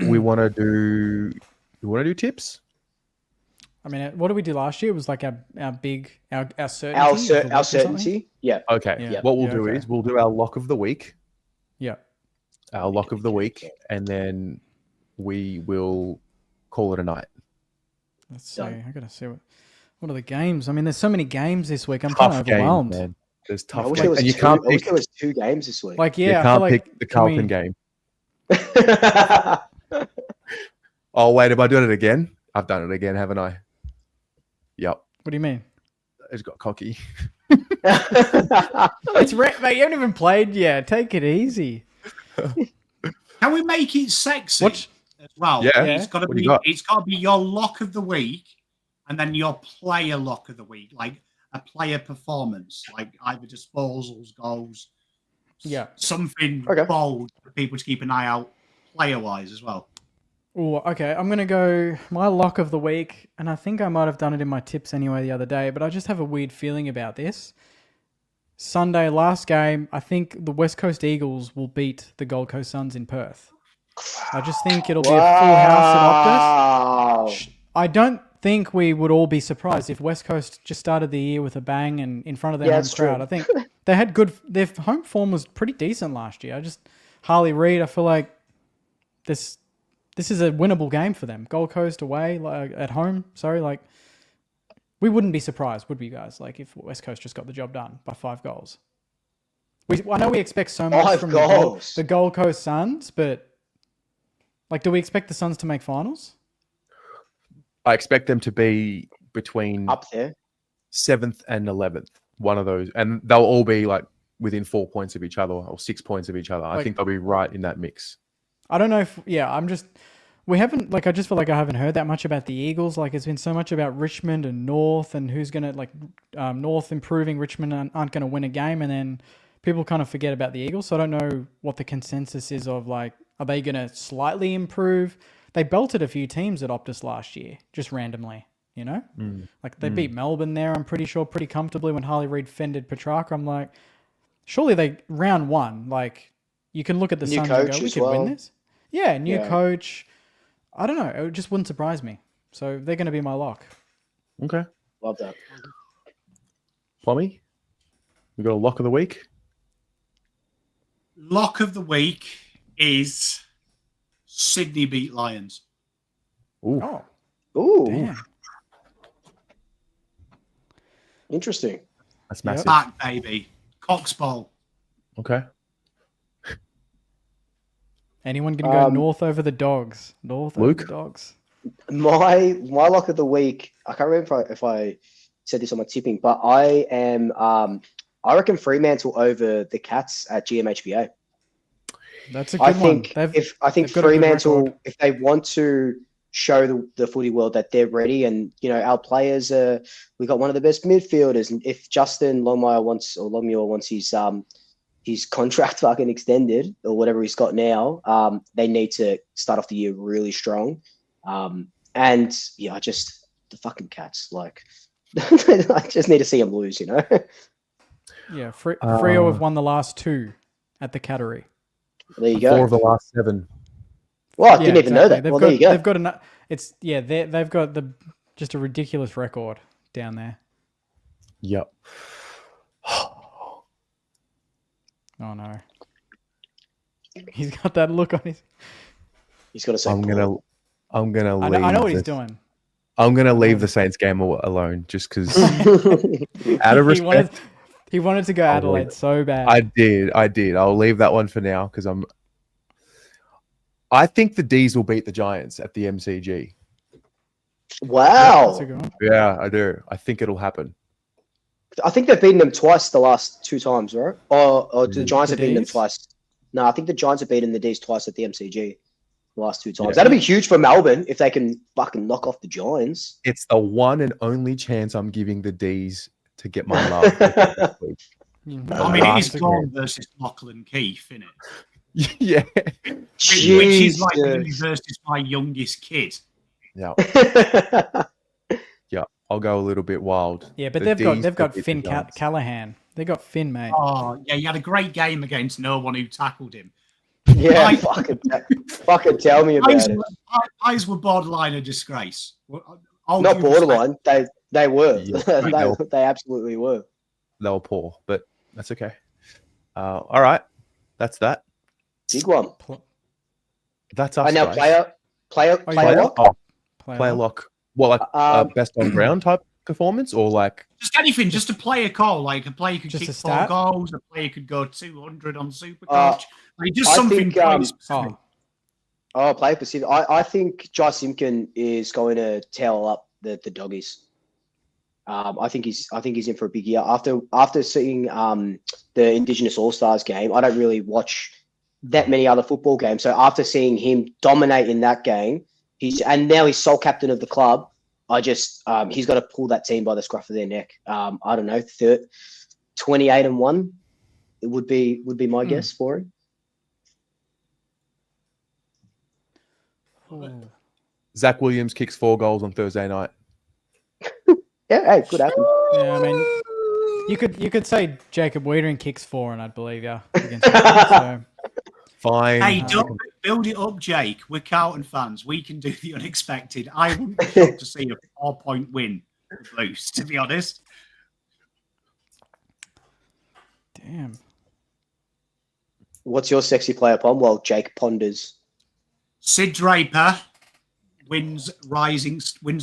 We want to do tips? I mean, what did we do last year? It was like our certainty. Our certainty. Yeah. Okay. Yeah. What we'll do is we'll do our lock of the week. Yeah. Our lock of the week, and then we will call it a night. Let's see. I gotta see what are the games. I mean, there's so many games this week. I'm kind of overwhelmed. Man. There's tough games. games. And you can't pick. There was 2 games this week. Like, yeah, you can't pick the Carlton game. Oh wait, have I done it again? I've done it again, haven't I? Yep. What do you mean? It's got cocky. It's mate. You haven't even played yet. Take it easy. Can we make it sexy as well? Yeah. It's got to be your lock of the week, and then your player lock of the week, like a player performance, like either disposals, goals, something bold for people to keep an eye out player wise as well. Oh, okay. I'm gonna go my lock of the week, and I think I might have done it in my tips anyway the other day, but I just have a weird feeling about this. Sunday, last game, I think the West Coast Eagles will beat the Gold Coast Suns in Perth. I just think it'll be a full house at Optus. I don't think we would all be surprised if West Coast just started the year with a bang and in front of their home crowd. I think they had their home form was pretty decent last year. Harley Reid, I feel like this is a winnable game for them. Gold Coast away, at home. We wouldn't be surprised, would we, guys? Like, if West Coast just got the job done by 5 goals. I know we expect so much from the Gold Coast Suns, but do we expect the Suns to make finals? I expect them to be between up there, 7th and 11th. One of those, and they'll all be within 4 points of each other or 6 points of each other. I think they'll be right in that mix. I don't know if we haven't I just feel like I haven't heard that much about the Eagles. It's been so much about Richmond and North and who's going to North improving, Richmond aren't going to win a game, and then people kind of forget about the Eagles. So I don't know what the consensus is of are they going to slightly improve? They belted a few teams at Optus last year, just randomly, They beat Melbourne there, I'm pretty sure, pretty comfortably when Harley Reid fended Petrarca. I'm like, surely round 1, you can look at the Suns and go, we could win this. Yeah, new coach. I don't know. It just wouldn't surprise me. So they're going to be my lock. Okay. Love that. Plummy, we got a lock of the week? Lock of the week is Sydney beat Lions. Ooh. Oh. Ooh. Damn. Interesting. That's massive. Back, baby. Cox Bowl. Okay. Anyone going to go North over the Dogs? North Luke? over the Dogs. My lock of the week, I can't remember if I said this on my tipping, but I am I reckon Fremantle over the Cats at GMHBA. That's a good one. I think Fremantle, if they want to show the footy world that they're ready. And, our players we got one of the best midfielders. And if Justin Longmuir wants his contract fucking extended or whatever he's got now, they need to start off the year really strong. And yeah, the fucking Cats, like, I just need to see them lose, Yeah, Freo have won the last 2 at the Cattery. There you go. 4 of the last 7. Well, I didn't even know that. There you go. They've got they've got just a ridiculous record down there. Yep. Oh no. He's got that look on his. He's got to say. I'm gonna leave. I know what he's doing. I'm gonna leave the Saints game alone just because. Out of respect, he wanted to go Adelaide so bad. I did. I'll leave that one for now because I think the D's will beat the Giants at the MCG. Wow. That's a good one. Yeah, I do. I think it'll happen. I think they've beaten them twice the last 2 times, right? Or the Giants have beaten them twice. No, I think the Giants have beaten the D's twice at the MCG the last 2 times. Yeah. That'll be huge for Melbourne if they can fucking knock off the Giants. It's the one and only chance I'm giving the D's to get my love. I mean, it is Gordon versus Lachlan Keefe, isn't it? Yeah. Which is like me versus my youngest kid. Yeah. Yeah. I'll go a little bit wild. Yeah, but The they've got D's Finn beat the Giants. Callahan. They got Finn, mate. Oh, yeah, he had a great game against no one who tackled him. Yeah, fucking tell me about it. Eyes were borderline a disgrace. Not borderline. They were. Yeah, they absolutely were. They were poor, but that's okay. All right. That's that. Big one. That's us. And now guys. player lock. Oh, player lock. Well, like best on ground type performance, or like just anything, just a player call. Like a player could Just kick a 4 stat? goals, a player could go 200 on Supercoach. Like just I something. think, player specific. Player specific. I think Jai Simpkin is going to towel up the doggies. I think he's in for a big year. After seeing the Indigenous All Stars game, I don't really watch that many other football games. So after seeing him dominate in that game, now he's sole captain of the club. He's got to pull that team by the scruff of their neck. I don't know, 28-1. It would be my guess for him. Zach Williams kicks 4 goals on Thursday night. Yeah, hey, could happen. Yeah, I mean, you could say Jacob Wiedering kicks 4, and I'd believe you against so. Fine. Hey, don't build it up, Jake. We're Carlton fans. We can do the unexpected. I wouldn't be shocked to see a 4-point win for the Blues, to be honest. Damn. What's your sexy player, Pom? Well, Jake ponders. Sid Draper wins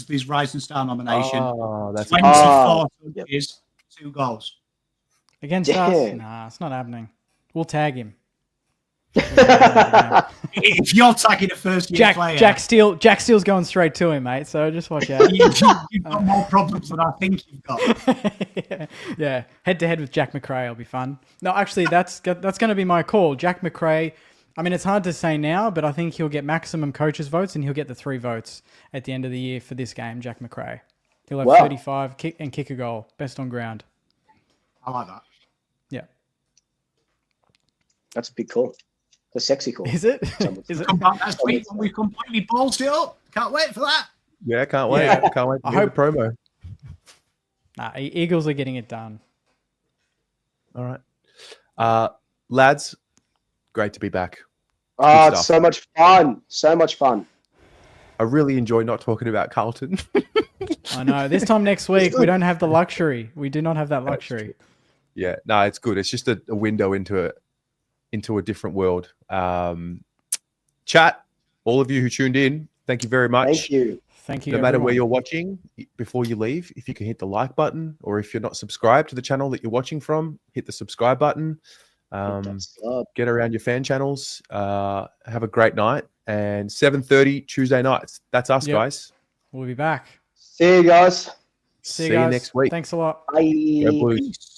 this Rising Star nomination. Oh, that's 24 touches, 2 goals. Against Damn. us? Nah, it's not happening. We'll tag him. If you're tagging a first-year player, Jack Steele's going straight to him, mate. So just watch out. you've got more problems than I think you've got. Yeah, head-to-head with Jack McRae will be fun. No, actually, that's going to be my call. Jack McRae, I mean, it's hard to say now, but I think he'll get maximum coaches' votes, and he'll get the 3 votes at the end of the year for this game, Jack McRae. He'll have 35 kick a goal, best on ground. I like that. Yeah. That's a big call. A sexy call. Is it? Is it? Come back next week when we completely ballsed it up. Can't wait for that. Yeah, can't wait. Yeah. Can't wait to I hear hope- the promo. Nah, Eagles are getting it done. All right. Lads, great to be back. Oh, Good it's stuff. so much fun. So much fun. I really enjoy not talking about Carlton. I know. This time next week, we don't have the luxury. We do not have that luxury. Yeah, no, it's good. It's just a window into a different world. Chat, all of you who tuned in, thank you very much. Thank you. Thank you, No matter where everyone. you're watching, before you leave, if you can hit the like button, or if you're not subscribed to the channel that you're watching from, hit the subscribe button. Get around your fan channels. Have a great night. And 7:30 Tuesday nights. That's us, Yep. guys. We'll be back. See you guys. See See you you guys. next week. Thanks a lot. Bye. Go Blues.